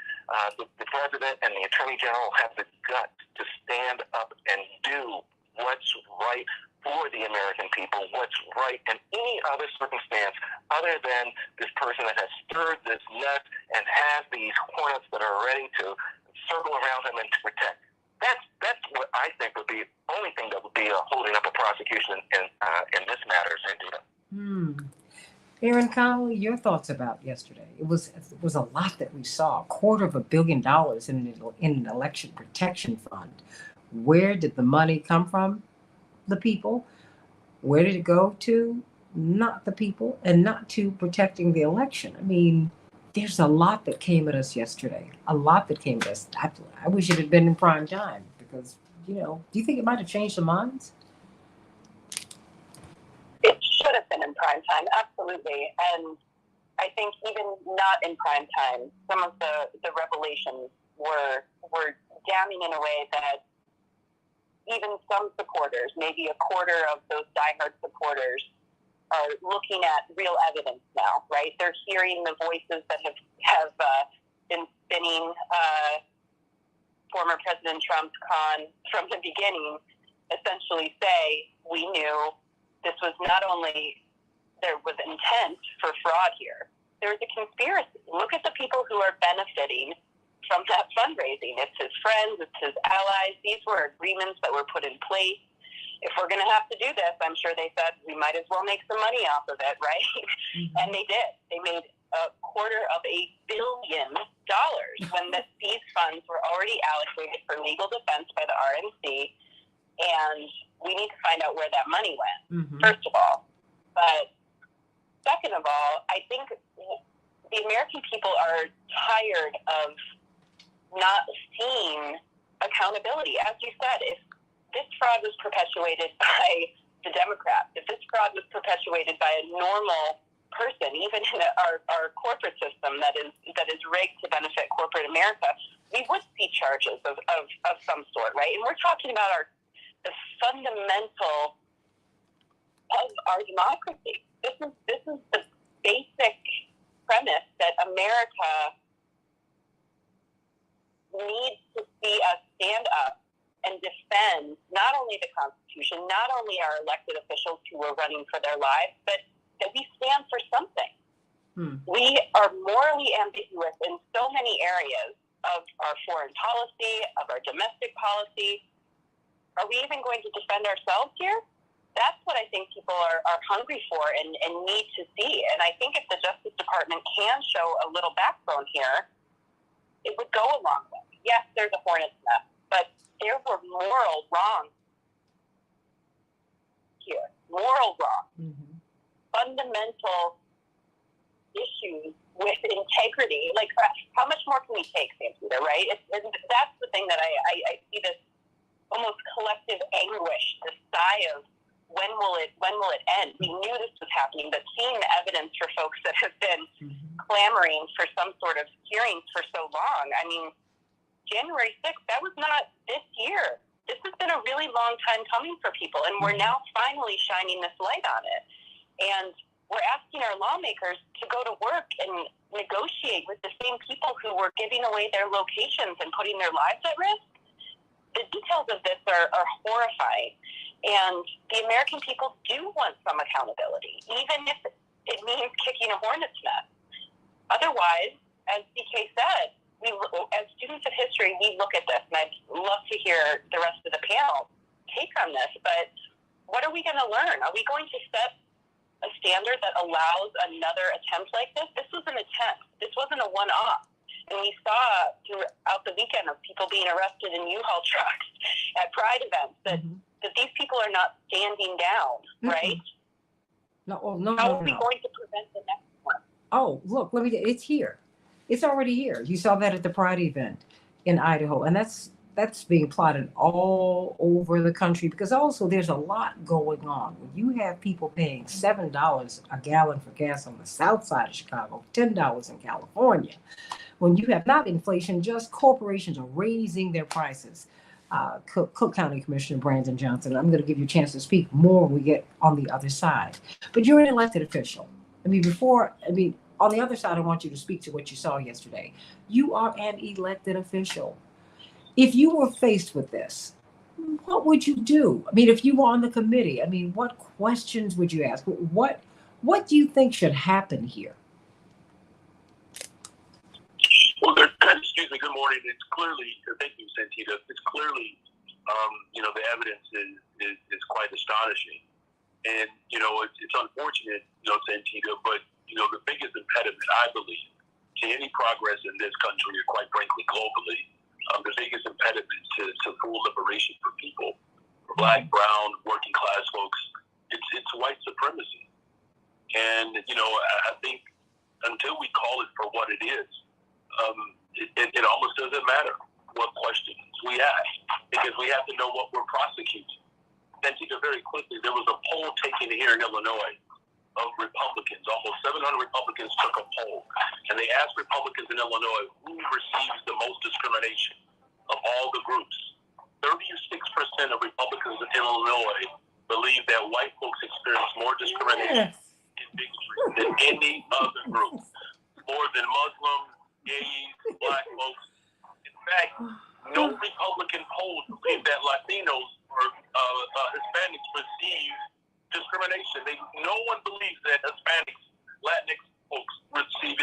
the president and the attorney general have the guts to stand up and do what's right for the American people, what's right in any other circumstance other than this person that has stirred this nest and has these hornets that are ready to circle around him and to protect. That's what I think would be the only thing that would be holding up a prosecution in this matter, Santita. Aaron Connolly, your thoughts about yesterday? It was a lot that we saw. $250 million in an election protection fund. Where did the money come from? The people. Where did it go to? Not the people, and not to protecting the election. I mean, there's a lot that came at us yesterday. A lot that came at us. I wish it had been in prime time, because, do you think it might have changed their minds? It should have been in prime time, absolutely. And I think even not in prime time, some of the revelations were damning in a way that even some supporters, maybe a quarter of those diehard supporters, are looking at real evidence now, right? They're hearing the voices that have been spinning former President Trump's con from the beginning, essentially say, we knew this was not only, there was intent for fraud here, there's a conspiracy. Look at the people who are benefiting from that fundraising. It's his friends, it's his allies. These were agreements that were put in place. If we're going to have to do this, I'm sure they thought we might as well make some money off of it, right? Mm-hmm. And they did. They made $250 million when these funds were already allocated for legal defense by the RNC, and we need to find out where that money went, first of all. But second of all, I think the American people are tired of not seeing accountability. As you said, if this fraud was perpetuated by the Democrats, if this fraud was perpetuated by a normal person, even in our corporate system that is rigged to benefit corporate America, we would see charges of some sort, right? And we're talking about the fundamental of our democracy. This is the basic premise that America needs to see us stand up and defend not only the Constitution, not only our elected officials who are running for their lives, but that we stand for something. We are morally ambiguous in so many areas of our foreign policy, of our domestic policy. Are we even going to defend ourselves here? That's what I think people are hungry for and need to see. And I think if the Justice Department can show a little backbone here, it would go a long way. Yes, there's a hornet's nest, but there were moral wrongs here. Moral wrongs. Fundamental issues with integrity. Like, how much more can we take, Santita, right? That's the thing that I see this almost collective anguish, this sigh of when will it end? We knew this was happening, but seeing the evidence for folks that have been clamoring for some sort of hearings for so long. I mean, January 6th, that was not this year. This has been a really long time coming for people, and we're now finally shining this light on it. And we're asking our lawmakers to go to work and negotiate with the same people who were giving away their locations and putting their lives at risk. The details of this are horrifying. And the American people do want some accountability, even if it means kicking a hornet's nest. Otherwise, as DK said, as students of history, we look at this, and I'd love to hear the rest of the panel take on this, but what are we going to learn? Are we going to set a standard that allows another attempt like this? This was an attempt. This wasn't a one-off. And we saw throughout the weekend of people being arrested in U-Haul trucks at Pride events that these people are not standing down, right? No. How are we going to prevent the next one? Oh, look, it's here. It's already here. You saw that at the Pride event in Idaho. And that's being plotted all over the country, because also there's a lot going on. When you have people paying $7 a gallon for gas on the south side of Chicago, $10 in California, when you have not inflation, just corporations are raising their prices. Cook County Commissioner Brandon Johnson, I'm going to give you a chance to speak more when we get on the other side. But you're an elected official. On the other side, I want you to speak to what you saw yesterday. You are an elected official. If you were faced with this, what would you do? I mean, if you were on the committee, what questions would you ask? What do you think should happen here? Well, excuse me, good morning. It's clearly, thank you, Santita. It's clearly, the evidence is quite astonishing. And, it's unfortunate, Santita, but, the biggest impediment, I believe, to any progress in this country, or quite frankly, globally, the biggest impediment to full liberation for people, for Black, brown, working class folks, it's white supremacy. And, I think until we call it for what it is, it almost doesn't matter what questions we ask, because we have to know what we're prosecuting. And very quickly, there was a poll taken here in Illinois of Republicans. Almost 700 Republicans took a poll, and they asked Republicans in Illinois who receives the most discrimination of all the groups. 36% of Republicans in Illinois believe that white folks experience more discrimination and bigotry than any other group, more than Muslims, gays, Black folks. In fact, no Republican polls believe that Latinos or Hispanics receive discrimination. No one believes that Hispanics, Latinx folks receive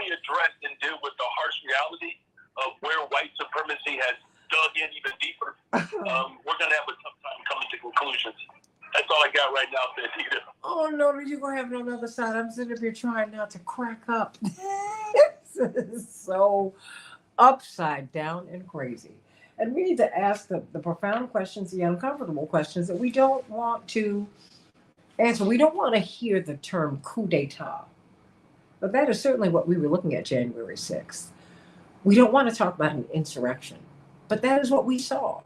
really address and deal with the harsh reality of where white supremacy has dug in even deeper, we're going to have a tough time coming to conclusions. That's all I got right now, Santita. Oh, no, you're going to have it on the other side. I'm sitting up here trying not to crack up. This is so upside down and crazy. And we need to ask the profound questions, the uncomfortable questions that we don't want to answer. We don't want to hear the term coup d'etat. But that is certainly what we were looking at January 6th. We don't want to talk about an insurrection. But that is what we saw.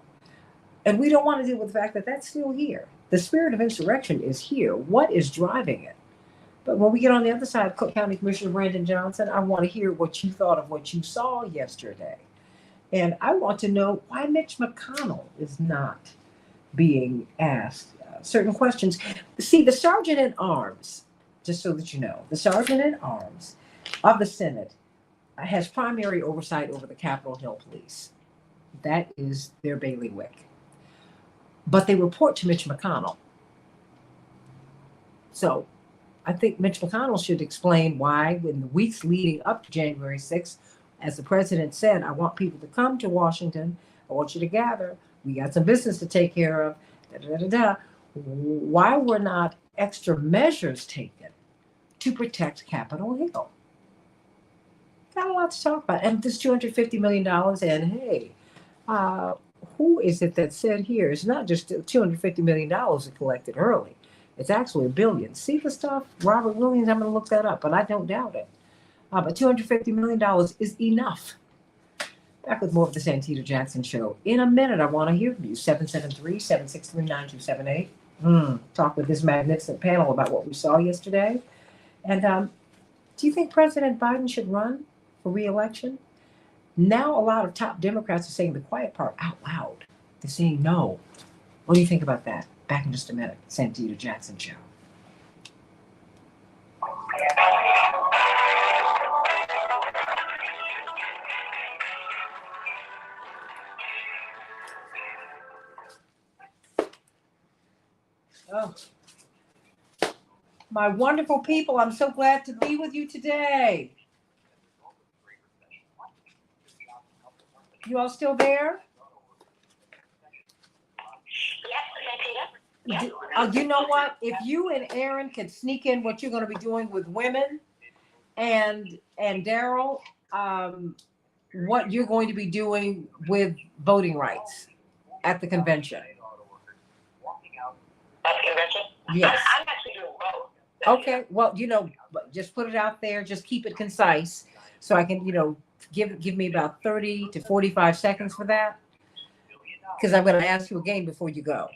And we don't want to deal with the fact that that's still here. The spirit of insurrection is here. What is driving it? But when we get on the other side, Cook County Commissioner Brandon Johnson, I want to hear what you thought of what you saw yesterday. And I want to know why Mitch McConnell is not being asked certain questions. See, the Sergeant at Arms, just so that you know, the Sergeant at Arms of the Senate has primary oversight over the Capitol Hill Police. That is their bailiwick. But they report to Mitch McConnell. So I think Mitch McConnell should explain why, in the weeks leading up to January 6th, as the president said, I want people to come to Washington. I want you to gather. We got some business to take care of. Why were not extra measures taken to protect Capitol Hill? Got a lot to talk about. And this $250 million, and hey, who is it that said here? It's not just $250 million collected early. It's actually $1 billion. See the stuff? Robert Williams, I'm going to look that up, but I don't doubt it. But $250 million is enough. Back with more of the Santita Jackson Show. In a minute, I want to hear from you. 773-763-9278. Talk with this magnificent panel about what we saw yesterday. And do you think President Biden should run for re-election? Now a lot of top Democrats are saying the quiet part out loud. They're saying no. What do you think about that? Back in just a minute. Santita Jackson Show. Oh, my wonderful people, I'm so glad to be with you today. You all still there? Yes, You know what? If you and Aaron can sneak in what you're going to be doing with women and Daryl, what you're going to be doing with voting rights at the convention. At the convention? Yes. I'm actually doing both. Okay. Well, just put it out there. Just keep it concise so I can, give me about 30 to 45 seconds for that. Because I'm going to ask you again before you go.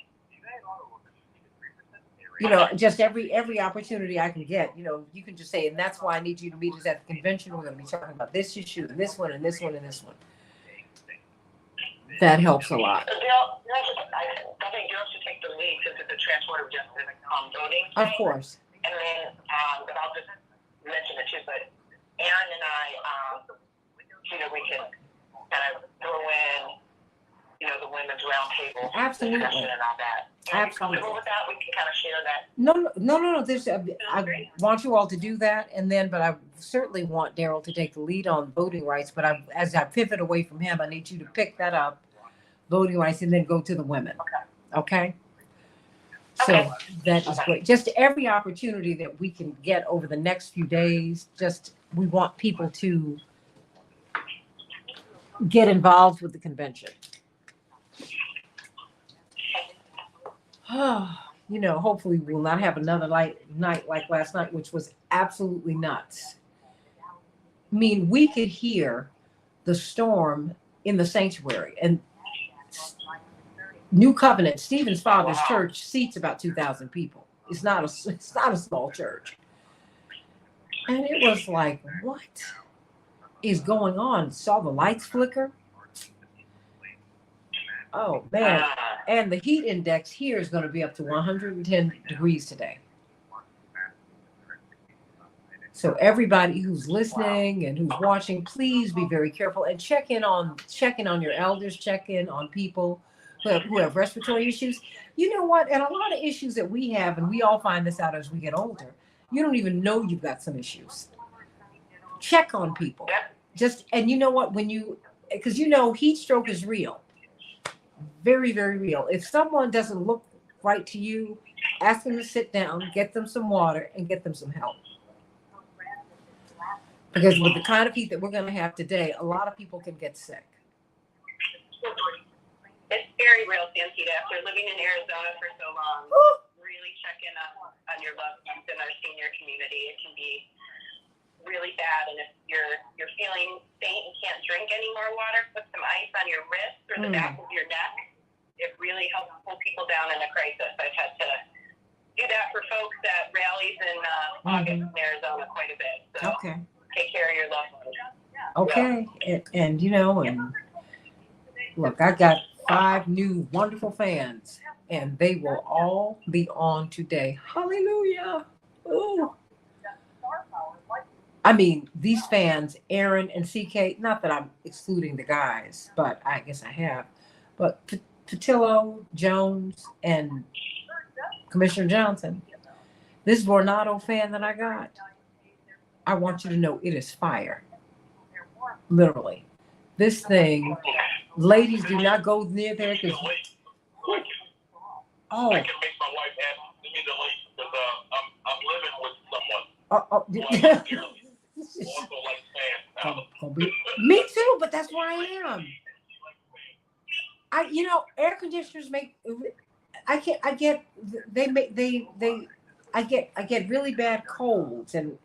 Just every opportunity I can get, you can just say, and that's why I need you to meet us at the convention. We're going to be talking about this issue and this one and this one and this one. That helps a lot. I think Daryl should take the lead since it's a transformative justice voting. Of course. And then, but I'll just mention it too, but Aaron and I, we can kind of throw in, the women's roundtable Absolutely. discussion and all that. Absolutely. With that, we can kind of share that. No. I want you all to do that, but I certainly want Daryl to take the lead on voting rights. But as I pivot away from him, I need you to pick that up, voting rights, and then go to the women. Okay. So that is great. Just every opportunity that we can get over the next few days, we want people to get involved with the convention. Hopefully we'll not have another night like last night, which was absolutely nuts. I mean, we could hear the storm in the sanctuary, and New Covenant, Stephen's father's church, seats about 2,000 people. It's not a small church. And it was like, what is going on? Saw the lights flicker. Oh, man. And the heat index here is going to be up to 110 degrees today. So everybody who's listening and who's watching, please be very careful and check in on your elders, check in on people who have respiratory issues. You know what? And a lot of issues that we have, and we all find this out as we get older, you don't even know you've got some issues. check on people. Just, and you know what, because heat stroke is real. Very, very real. If someone doesn't look right to you, ask them to sit down, get them some water, and get them some help. Because with the kind of heat that we're going to have today, a lot of people can get sick. It's very real, Santita. After living in Arizona for so long, really check in on your loved ones in our senior community. It can be really bad, and if you're feeling faint and can't drink any more water, put some ice on your wrist or the back of your neck. It really helps pull people down in a crisis. I've had to do that for folks at rallies in August in Arizona quite a bit. So take care of your loved ones. Okay, and look, I got 5 new wonderful fans, and they will all be on today. Hallelujah! Ooh. I mean, these fans, Aaron and CK, not that I'm excluding the guys, but I guess I have, but Patillo, Jones, and Commissioner Johnson, this Vornado fan that I got, I want you to know it is fire. Literally. This thing, ladies, do not go near there. I can make my wife ask me the link because I'm living with someone. Also like fans. Me too, but that's where I am. Air conditioners I get really bad colds and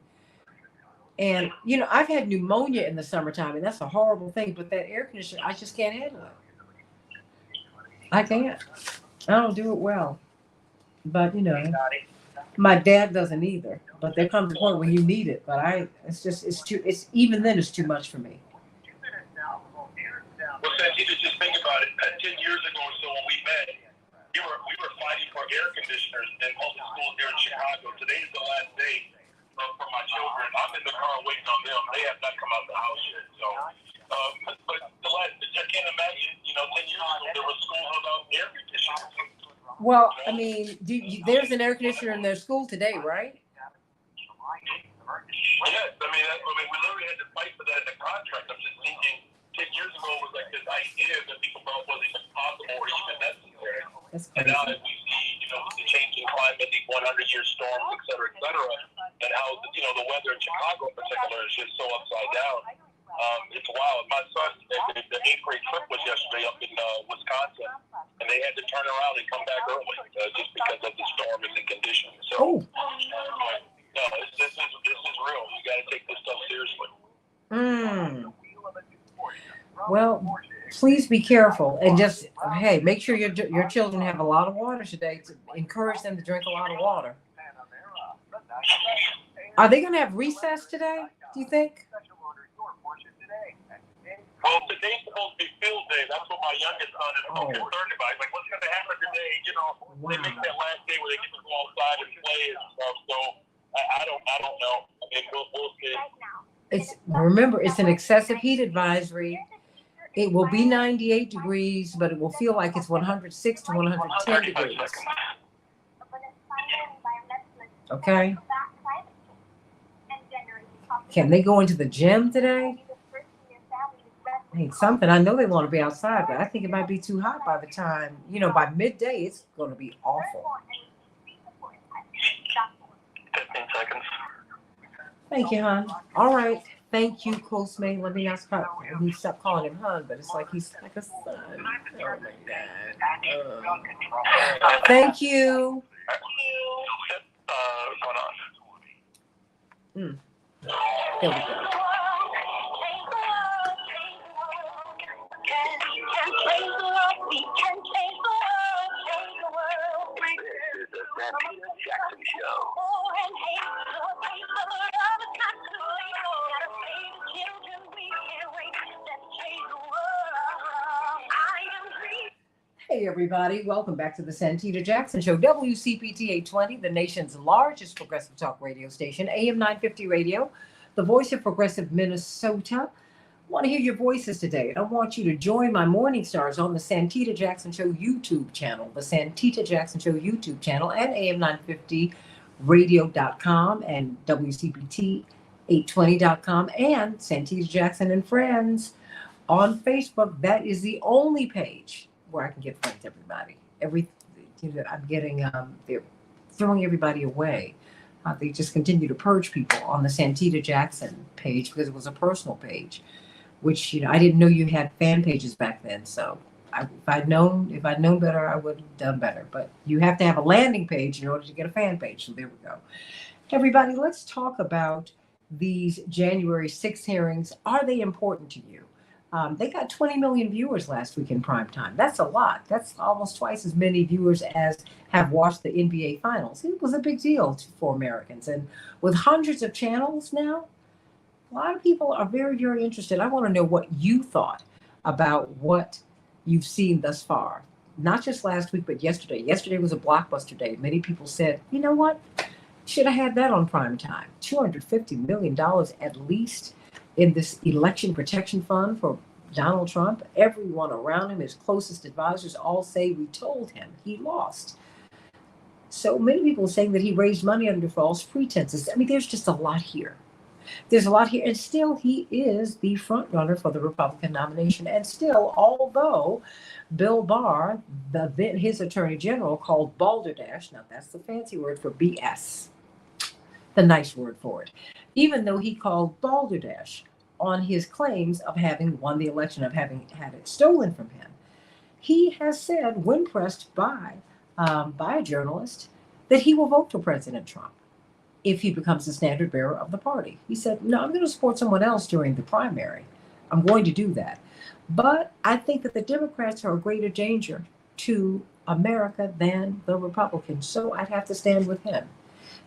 I've had pneumonia in the summertime, and that's a horrible thing, but that air conditioner, I just can't handle it. I can't. I don't do it well. But my dad doesn't either. But there comes a point when you need it. But even then it's too much for me. Well, Santita, just think about it. 10 years ago or so when we met, we were fighting for air conditioners in public schools here in Chicago. Today is the last day for my children. I'm in the car waiting on them. They have not come out of the house yet. So, but I can't imagine, 10 years ago there was schools without air conditioners. Well, I mean, there's an air conditioner in their school today, right? Yes, I mean, we literally had to fight for that in the contract. I'm just thinking, 10 years ago it was like this idea that people thought wasn't even possible or even necessary. And now that we see, the changing climate, these 100-year storms, et cetera, and how, the weather in Chicago in particular is just so upside down. It's wild. My son, the 8th grade trip was yesterday up in Wisconsin, and they had to turn around and come back early just because of the storm and the conditions. So, no, this is real. You got to take this stuff seriously. Well, please be careful and just, make sure your children have a lot of water today. To encourage them to drink a lot of water. Are they going to have recess today, do you think? Well, today's supposed to be field day. That's what my youngest son is concerned about. He's like, what's going to happen today? They make that last day where they get to go outside and play and stuff. So I don't know. I mean, we'll see. Remember, it's an excessive heat advisory. It will be 98 degrees, but it will feel like it's 106 to 110 degrees. Okay. Can they go into the gym today? Something. I know they want to be outside, but I think it might be too hot by the time, by midday, it's going to be awful. 15 seconds. Thank you, hon. All right. Thank you, Postmate. Let me stop calling him hon, but it's like he's like a son. Oh, my God. Thank you. There we go. Santita Jackson Show. Hey everybody, welcome back to the Santita Jackson Show, WCPT 820, the nation's largest progressive talk radio station, AM 950 radio, the voice of progressive Minnesota. I want to hear your voices today. I want you to join my morning stars on the Santita Jackson Show YouTube channel, the Santita Jackson Show YouTube channel, and AM950radio.com and WCPT 820.com, and Santita Jackson and Friends on Facebook. That is the only page where I can get friends, everybody. I'm getting, they're throwing everybody away. They just continue to purge people on the Santita Jackson page because it was a personal page, which, I didn't know you had fan pages back then. So if I'd known better, I would have done better. But you have to have a landing page in order to get a fan page. So there we go. Everybody, let's talk about these January 6th hearings. Are they important to you? They got 20 million viewers last week in prime time. That's a lot. That's almost twice as many viewers as have watched the NBA Finals. It was a big deal for Americans. And with hundreds of channels now, a lot of people are very, very interested. I want to know what you thought about what you've seen thus far. Not just last week, but yesterday. Yesterday was a blockbuster day. Many people said, you know what? Should have had that on prime time. $250 million at least in this election protection fund for Donald Trump. Everyone around him, his closest advisors, all say we told him he lost. So many people are saying that he raised money under false pretenses. I mean, there's just a lot here. There's a lot here. And still, he is the front runner for the Republican nomination. And still, although Bill Barr, his attorney general, called balderdash, now that's the fancy word for BS, the nice word for it, even though he called balderdash on his claims of having won the election, of having had it stolen from him. He has said, when pressed by a journalist, that he will vote for President Trump if he becomes the standard bearer of the party. He said, no, I'm going to support someone else during the primary. I'm going to do that. But I think that the Democrats are a greater danger to America than the Republicans. So I'd have to stand with him.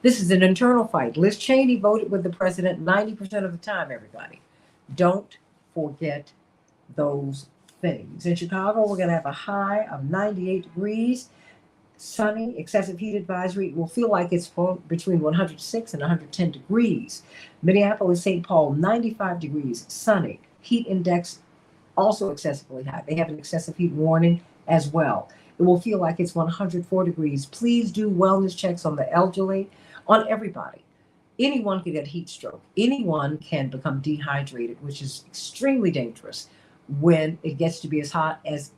This is an internal fight. Liz Cheney voted with the president 90% of the time, everybody. Don't forget those things. In Chicago, we're going to have a high of 98 degrees. Sunny, excessive heat advisory. It will feel like it's between 106 and 110 degrees. Minneapolis, St. Paul, 95 degrees, sunny. Heat index also excessively high. They have an excessive heat warning as well. It will feel like it's 104 degrees. Please do wellness checks on the elderly, on everybody. Anyone can get heat stroke. Anyone can become dehydrated, which is extremely dangerous when it gets to be as hot as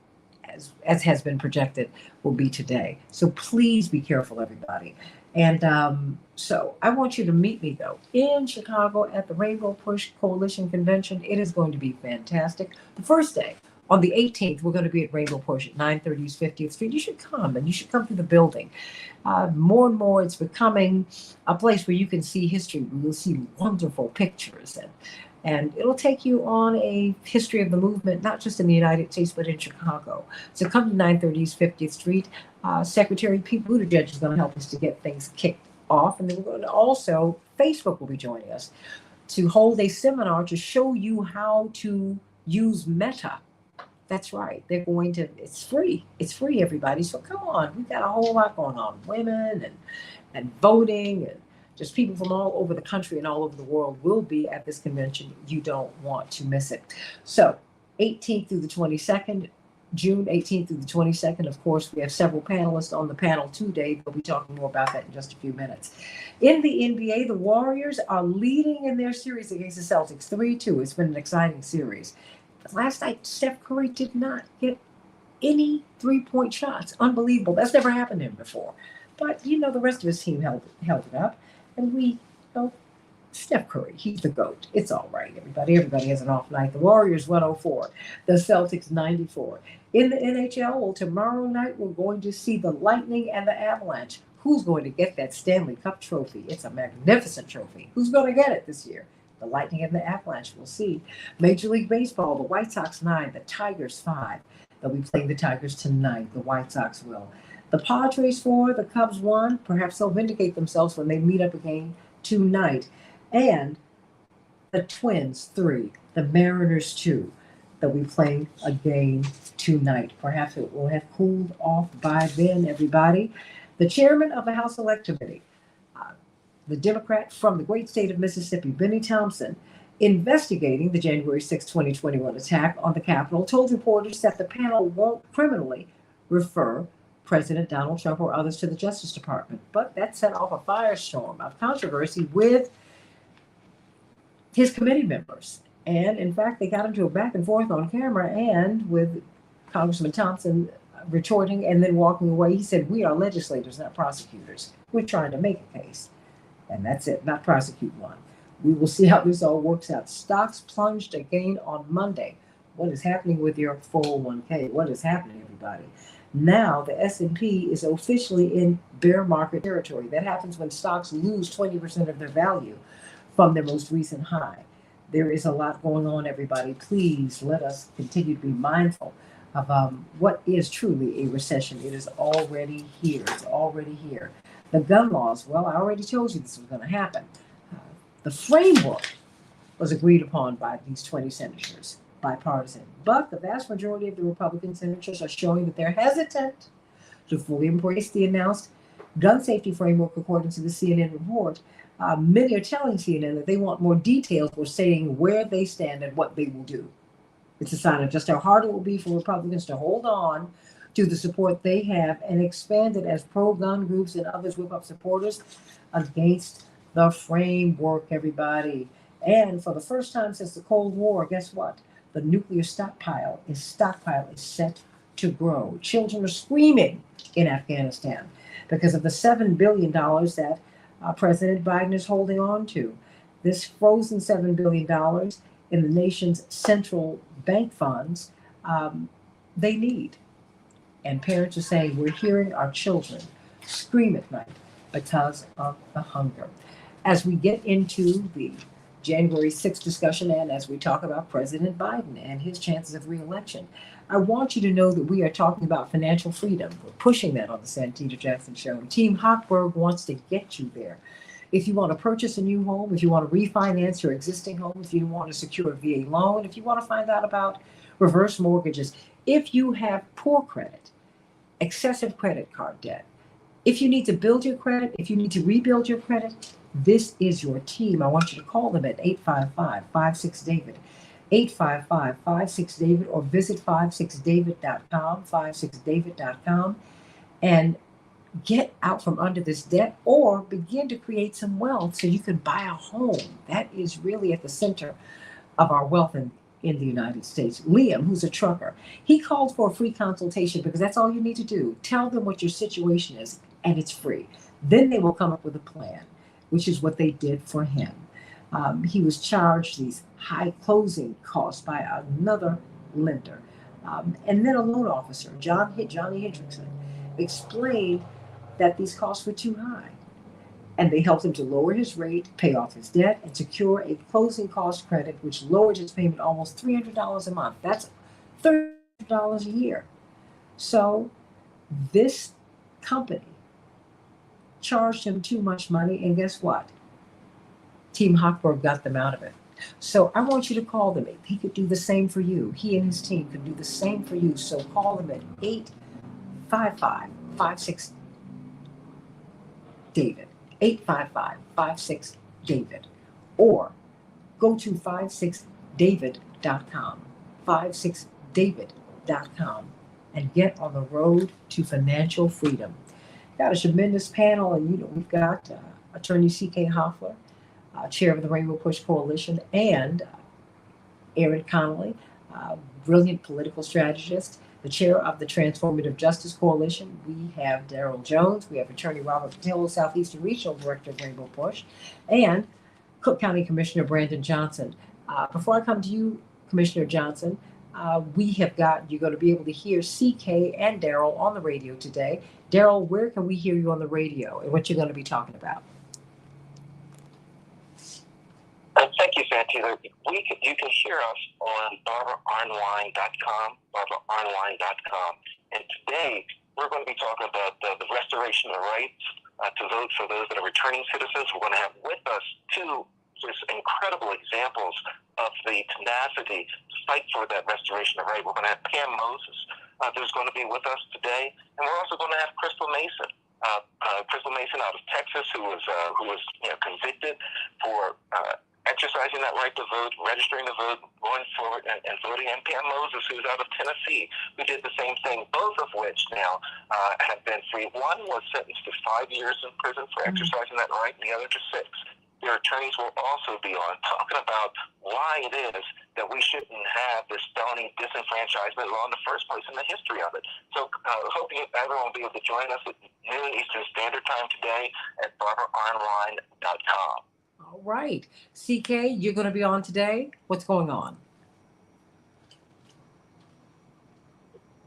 has been projected will be today. So please be careful, everybody. And so I want you to meet me, though, in Chicago at the Rainbow Push Coalition Convention. It is going to be fantastic. The first day, on the 18th, we're going to be at Rainbow Push at 930 East 50th Street. You should come, and you should come through the building. More and more, it's becoming a place where you can see history. You'll see wonderful pictures, and it'll take you on a history of the movement, not just in the United States, but in Chicago. So come to 930 East 50th Street. Secretary Pete Buttigieg is going to help us to get things kicked off. And then we're going to also, Facebook will be joining us to hold a seminar to show you how to use Meta. That's right. They're going to, it's free. It's free, everybody. So come on. We've got a whole lot going on. Women and voting and just people from all over the country and all over the world will be at this convention. You don't want to miss it. So 18th through the 22nd, June 18th through the 22nd. Of course, we have several panelists on the panel today. We'll be talking more about that in just a few minutes. In the NBA, the Warriors are leading in their series against the Celtics 3-2. It's been an exciting series. Last night, Steph Curry did not get any three-point shots. Unbelievable. That's never happened to him before. But, the rest of his team held it up. And Steph Curry, he's the GOAT. It's all right, everybody. Everybody has an off night. The Warriors 104, the Celtics 94. In the NHL, well, tomorrow night, we're going to see the Lightning and the Avalanche. Who's going to get that Stanley Cup trophy? It's a magnificent trophy. Who's going to get it this year? The Lightning and the Avalanche. We'll see. Major League Baseball, the White Sox 9, the Tigers 5. They'll be playing the Tigers tonight. The White Sox will. The Padres 4, the Cubs 1. Perhaps they'll vindicate themselves when they meet up again tonight. And the Twins 3, the Mariners 2. They'll be playing again tonight. Perhaps it will have cooled off by then, everybody. The chairman of the House Select Committee, the Democrat from the great state of Mississippi, Benny Thompson, investigating the January 6, 2021 attack on the Capitol, told reporters that the panel won't criminally refer President Donald Trump or others to the Justice Department. But that set off a firestorm of controversy with his committee members. And in fact, they got into a back and forth on camera, and with Congressman Thompson retorting and then walking away, he said, "We are legislators, not prosecutors. We're trying to make a case." And that's it, not prosecute one. We will see how this all works out. Stocks plunged again on Monday. What is happening with your 401k? What is happening, everybody? Now the S&P is officially in bear market territory. That happens when stocks lose 20% of their value from their most recent high. There is a lot going on, everybody. Please let us continue to be mindful of what is truly a recession. It is already here. It's already here. The gun laws, well, I already told you this was going to happen. The framework was agreed upon by these 20 senators, bipartisan. But the vast majority of the Republican senators are showing that they're hesitant to fully embrace the announced gun safety framework, according to the CNN report. Many are telling CNN that they want more details or saying where they stand and what they will do. It's a sign of just how hard it will be for Republicans to hold on to the support they have and expand it as pro-gun groups and others whip up supporters against the framework, everybody. And for the first time since the Cold War, guess what? The nuclear stockpile is set to grow. Children are screaming in Afghanistan because of the $7 billion that President Biden is holding on to. This frozen $7 billion in the nation's central bank funds, they need. And parents are saying, we're hearing our children scream at night because of the hunger. As we get into the January 6th discussion and as we talk about President Biden and his chances of reelection, I want you to know that we are talking about financial freedom. We're pushing that on the Santita Jackson Show. Team Hochberg wants to get you there. If you want to purchase a new home, if you want to refinance your existing home, if you want to secure a VA loan, if you want to find out about reverse mortgages, if you have poor credit, excessive credit card debt, if you need to build your credit, if you need to rebuild your credit, this is your team. I want you to call them at 855-56-DAVID, 855-56-DAVID, or visit 56david.com, 56david.com, and get out from under this debt or begin to create some wealth so you can buy a home. That is really at the center of our wealth in the United States. Liam, who's a trucker, he called for a free consultation because that's all you need to do. Tell them what your situation is, and it's free. Then they will come up with a plan, which is what they did for him. He was charged these high closing costs by another lender. And then a loan officer, Johnny Hendrickson, explained that these costs were too high. And they helped him to lower his rate, pay off his debt, and secure a closing cost credit, which lowered his payment almost $300 a month. That's $30 a year. So this company charged him too much money, and guess what? Team Hochberg got them out of it. So I want you to call them. He could do the same for you. He and his team could do the same for you. So call them at 855-56-DAVID, 855-56-DAVID, or go to 56david.com, 56david.com, and get on the road to financial freedom. Got a tremendous panel, and we've got Attorney C.K. Hoffler, chair of the Rainbow Push Coalition, and Aaron Connolly, brilliant political strategist, the chair of the Transformative Justice Coalition. We have Daryl Jones. We have Attorney Robert Patillo, Southeastern Regional Director of Rainbow Push, and Cook County Commissioner Brandon Johnson. Before I come to you, Commissioner Johnson, you're going to be able to hear CK and Daryl on the radio today. Daryl, where can we hear you on the radio and what you're going to be talking about? Thank you, Santita. You can hear us on BarbaraOnline.com, and today we're going to be talking about the restoration of rights to vote for those that are returning citizens. We're going to have with us two just incredible examples of the tenacity to fight for that restoration of rights. We're going to have Pam Moses, who's going to be with us today, and we're also going to have Crystal Mason. Crystal Mason out of Texas, who was convicted for exercising that right to vote, registering to vote, going forward and voting, and Pam Moses, who's out of Tennessee, who did the same thing, both of which now have been free. One was sentenced to 5 years in prison for exercising that right, and the other to 6. Your attorneys will also be on talking about why it is that we shouldn't have this felony disenfranchisement law in the first place in the history of it. So hoping everyone will be able to join us at noon Eastern Standard Time today at barberonline.com. All right. CK, you're going to be on today. What's going on?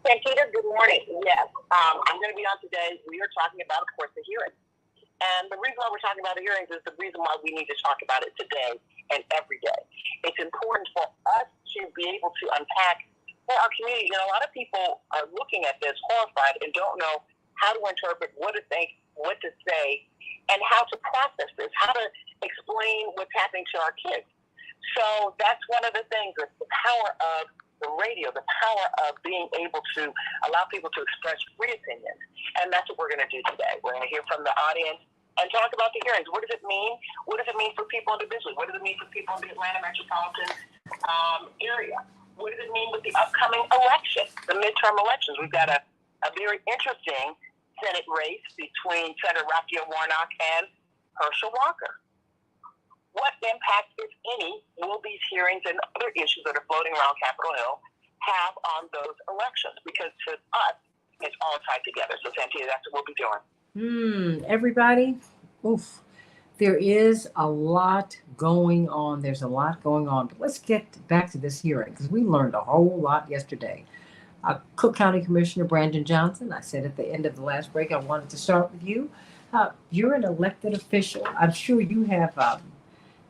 Santita, good morning. Yes, I'm going to be on today. We are talking about, of course, the hearing. And the reason why we're talking about the hearings is the reason why we need to talk about it today and every day. It's important for us to be able to unpack for our community. You know, a lot of people are looking at this horrified and don't know how to interpret, what to think, what to say, and how to process this, how to explain what's happening to our kids. So that's one of the things, the power of the radio, the power of being able to allow people to express free opinions. And that's what we're going to do today. We're going to hear from the audience and talk about the hearings. What does it mean? What does it mean for people individually? What does it mean for people in the Atlanta metropolitan area? What does it mean with the upcoming election, the midterm elections? We've got a very interesting Senate race between Senator Raphael Warnock and Herschel Walker. What impact, if any, will these hearings and other issues that are floating around Capitol Hill have on those elections? Because to us, it's all tied together. So, Santita, that's what we'll be doing. Everybody, there is a lot going on. There's a lot going on. But let's get back to this hearing because we learned a whole lot yesterday. Cook County Commissioner Brandon Johnson, I said at the end of the last break, I wanted to start with you. You're an elected official. I'm sure you have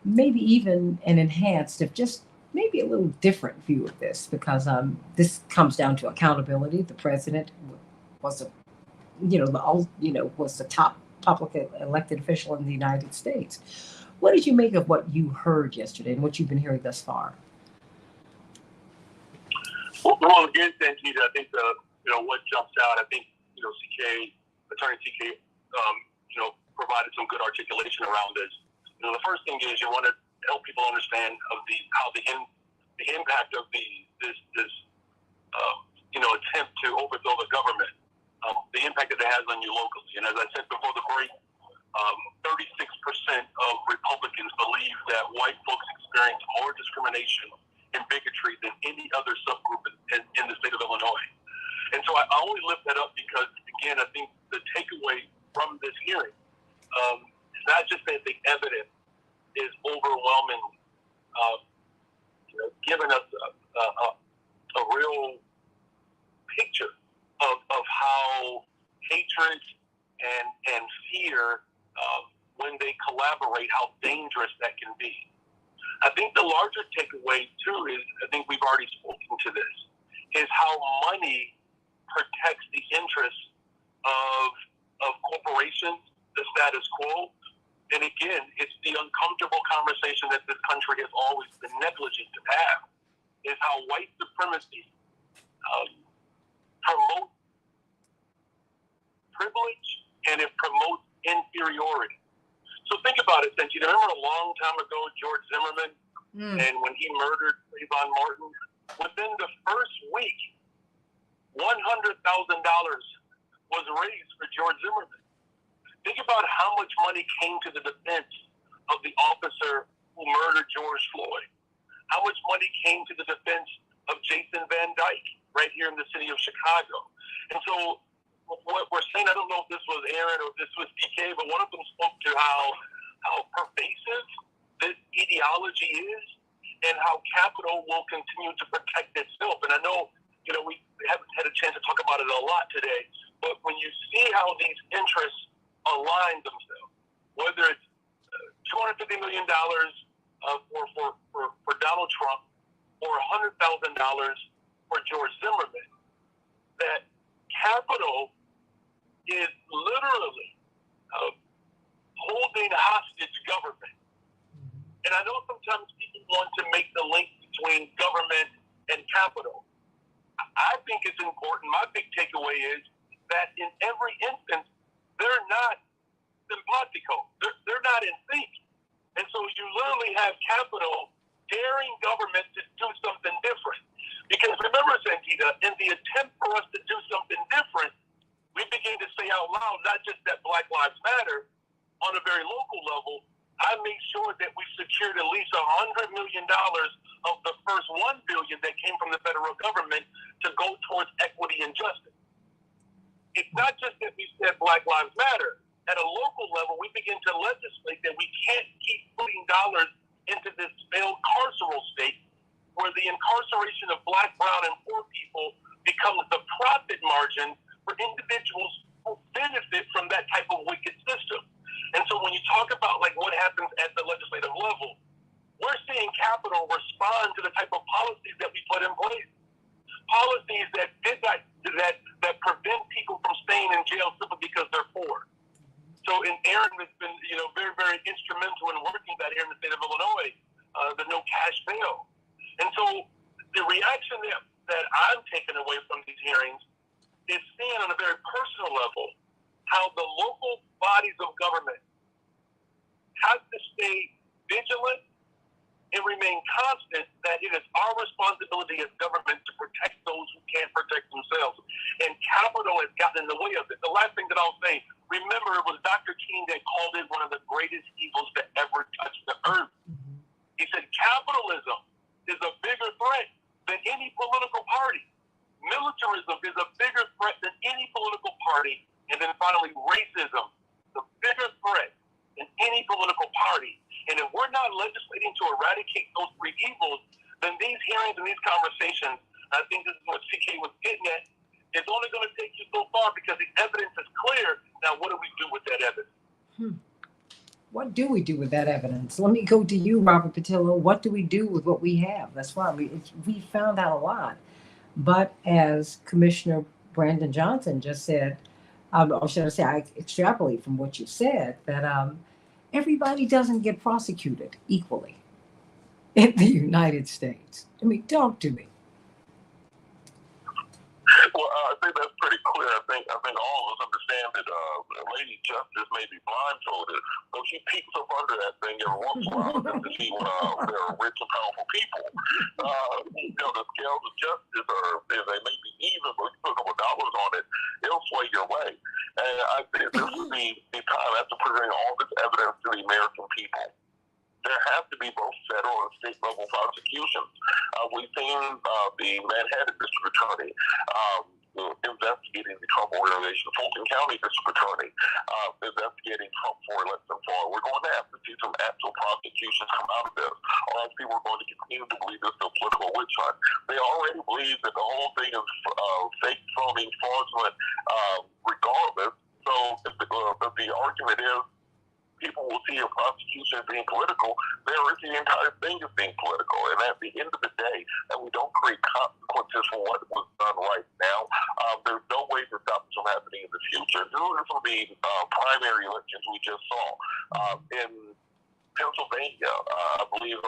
maybe even an enhanced, if just maybe a little different view of this, because this comes down to accountability. The president was was the top public elected official in the United States. What did you make of what you heard yesterday and what you've been hearing thus far? Well, again, Santita, I think what jumps out, I think Attorney CK, provided some good articulation around this. The first thing is you want to help people understand of how the impact of this attempt to overthrow the government, the impact that it has on you locally. And as I said before the break, 36% of Republicans believe that white folks experience more discrimination and bigotry than any other subgroup in the state of Illinois. And so I only lift that up because, again, I think the takeaway from this hearing is not just that the evidence is overwhelming, giving us a real picture of how hatred and fear, when they collaborate, how dangerous that can be. I think the larger takeaway, too, is, I think we've already spoken to this, is how money protects the interests of corporations, the status quo. And again, it's the uncomfortable conversation that this country has always been negligent to have, is how white supremacy promotes privilege and it promotes inferiority. So think about it, since you remember a long time ago, George Zimmerman, and when he murdered Trayvon Martin, within the first week, $100,000 was raised for George Zimmerman. Think about how much money came to the defense of the officer who murdered George Floyd. How much money came to the defense of Jason Van Dyke right here in the city of Chicago. And so what we're saying, I don't know if this was Aaron or if this was DK, but one of them spoke to how pervasive this ideology is and how Capitol will continue to protect itself. And I know, we haven't had a chance to talk about it a lot today, but when you see how these interests align themselves, whether it's $250 million for Donald Trump or $100,000 for George Zimmerman, that Capitol is literally holding hostage government. And I know sometimes people want to make the link between government and Capitol. I think it's important. My big takeaway is that in every instance, they're not simpatico. They're not in sync. And so you literally have Capitol daring government to do something different. Because remember, Santita, in the attempt for us to do something different, we begin to say out loud, not just that Black Lives Matter on a very local level, I made sure that we secured at least $100 million of the first $1 billion that came from the federal government to go towards equity and justice. It's not just that we said Black Lives Matter. At a local level, we begin to legislate that we can't keep putting dollars into this failed carceral state where the incarceration of Black, brown, and poor people becomes the profit margin for individuals who benefit from that type of wicked system. And so when you talk about like what happens at the legislative level, we're seeing capital respond to the type of policies that we put in place. Policies that prevent people from staying in jail simply because they're poor. So, and Aaron has been, very, very instrumental in working that here in the state of Illinois, the no cash bail. And so the reaction that I'm taking away from these hearings is seeing on a very personal level how the local bodies of government have to stay vigilant and remain constant that it is our responsibility as government to protect those who can't protect themselves. And capital has gotten in the way of it. The last thing that I'll say, remember, it was Dr. King that called it one of the greatest evils to ever touch the earth. He said capitalism is a bigger threat than any political party. Militarism is a bigger threat than any political party. And then finally, racism, the bigger threat than any political party. And if we're not legislating to eradicate those three evils, then these hearings and these conversations, I think this is what CK was getting at, it's only going to take you so far because the evidence is clear. Now, what do we do with that evidence? What do we do with that evidence? Let me go to you, Robert Patillo. What do we do with what we have? That's why we found out a lot. But as Commissioner Brandon Johnson just said, or should I say, I extrapolate from what you said, that everybody doesn't get prosecuted equally in the United States. I mean, talk to me. Well, I think that's pretty clear. I think all of us understand that Lady Justice may be blindfolded, but she peeks up under that thing every once in a while to see when there are rich and powerful people. The scales of justice they may be even, but you put a couple dollars on it, it'll sway your way. And I think this would be the time after presenting all this evidence to the American people. There have to be both federal and state level prosecutions. We've seen the Manhattan District Attorney investigating the Trump Organization, Fulton County District Attorney investigating Trump for election fraud. We're going to have to see some actual prosecutions come out of this, or else people are going to continue to believe this is a political witch hunt. They already believe that the whole thing is fake, phony, fraudulent, regardless. So if the argument is people will see a prosecution as being political, they already see the entire thing as being political. And at the end of the day, that we don't create consequences for what was done right now, there's no way to stop this from happening in the future. This will be primary elections we just saw. In Pennsylvania, I believe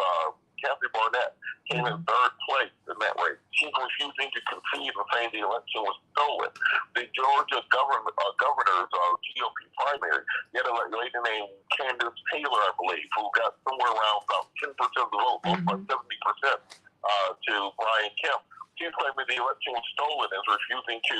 Kathy Barnett came in third place in that race. She's refusing to concede and saying the election was stolen. The Georgia governor's GOP primary, you had a lady named Candace Taylor, I believe, who got somewhere around about 10% of the vote, about 70% to Brian Kemp. She's claiming the election was stolen and is refusing to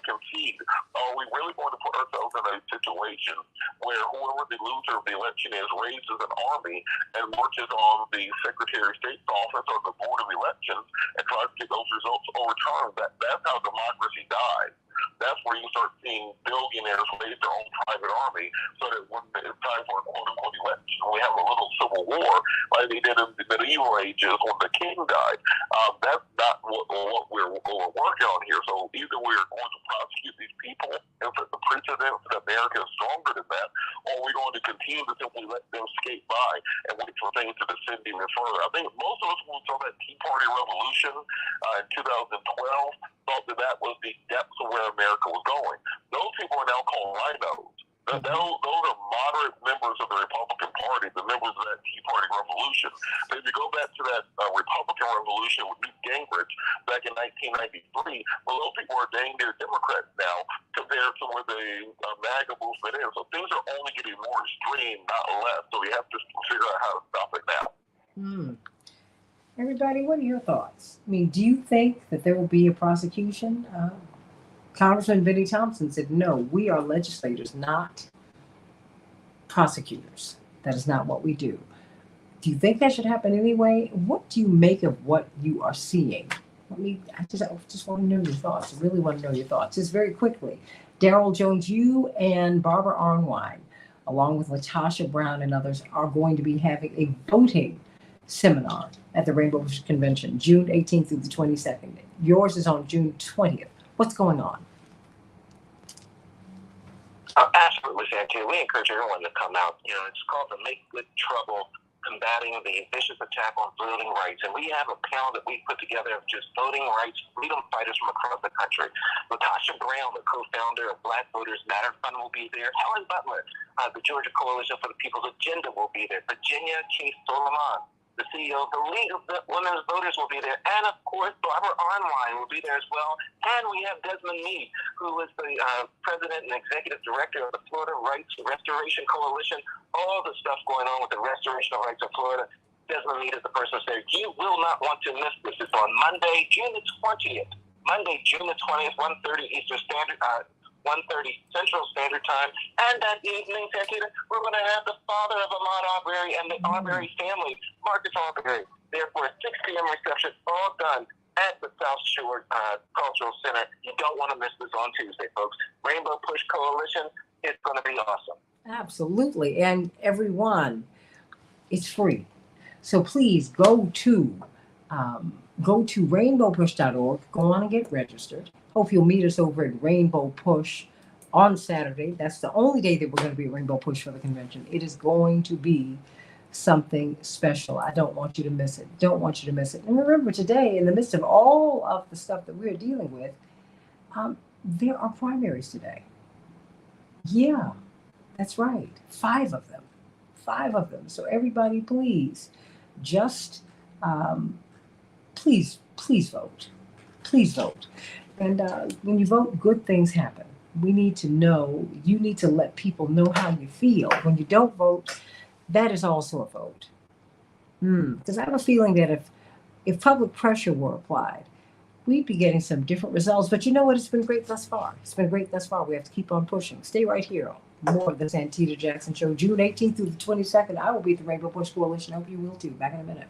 concede. Are we really going to put ourselves in a situation where whoever the loser of the election is raises an army and marches on the Secretary of State's office or the Board of Elections and tries to get those results overturned? That's how democracy dies. That's where you start seeing billionaires raise their own private army so that when it's time for a quote-unquote election, we have a little civil war like they did in the medieval ages when the king died. That's not what we're working on here. So either we're going to prosecute these people and set the precedent that America is stronger than that, or we're going to continue to simply let them skate by and wait for things to descend even further. I think most of us who saw that Tea Party revolution in 2012 thought that was the depths of where America was going. Those people are now called rhinos. Those are moderate members of the Republican Party, the members of that Tea Party revolution. But if you go back to that Republican revolution with Newt Gingrich back in 1993, well, those people are dang near Democrats now compared to where the MAGA movement is. So things are only getting more extreme, not less. So we have to figure out how to stop it now. Everybody, what are your thoughts? I mean, do you think that there will be a prosecution? Congressman Benny Thompson said, no, we are legislators, not prosecutors. That is not what we do. Do you think that should happen anyway? What do you make of what you are seeing? I just want to know your thoughts. I really want to know your thoughts. Just very quickly. Daryl Jones, you and Barbara Arnwine, along with Latasha Brown and others, are going to be having a voting seminar at the Rainbow Push Convention, June 18th through the 22nd. Yours is on June 20th. What's going on? Absolutely, Santita. We encourage everyone to come out. It's called the Make Good Trouble, combating the vicious attack on voting rights. And we have a panel that we put together of just voting rights freedom fighters from across the country. Latasha Brown, the co-founder of Black Voters Matter Fund, will be there. Helen Butler, the Georgia Coalition for the People's Agenda, will be there. Virginia Chase Solomon, the CEO of the League of Women's Voters, will be there. And, of course, Barbara Arnwine will be there as well. And we have Desmond Meade, who is the president and executive director of the Florida Rights Restoration Coalition. All the stuff going on with the restoration of rights in Florida. Desmond Meade is the person who said, you will not want to miss this. It's on Monday, June the 20th. Monday, June the 20th, 1:30 Eastern Standard 1:30 Central Standard Time. And that evening, Santita, we're going to have the father of Ahmaud Arbery and the Arbery family, Marcus Arbery, there for a 6 p.m. reception, all done at the South Shore Cultural Center. You don't want to miss this on Tuesday, folks. Rainbow Push Coalition, it's going to be awesome. Absolutely. And everyone, it's free. So please go to rainbowpush.org. Go on and get registered. Hope you'll meet us over at Rainbow Push on Saturday. That's the only day that we're going to be at Rainbow Push for the convention. It is going to be something special. I don't want you to miss it. Don't want you to miss it. And remember, today, in the midst of all of the stuff that we're dealing with, there are primaries today. Yeah, that's right. 5 of them. 5 of them. So everybody, please, just please vote. Please vote. And when you vote, good things happen. We need to know, you need to let people know how you feel. When you don't vote, that is also a vote. Because I have a feeling that if public pressure were applied, we'd be getting some different results. But you know what? It's been great thus far. It's been great thus far. We have to keep on pushing. Stay right here. More of the Santita Jackson Show, June 18th through the 22nd. I will be at the Rainbow Push Coalition. I hope you will too. Back in a minute.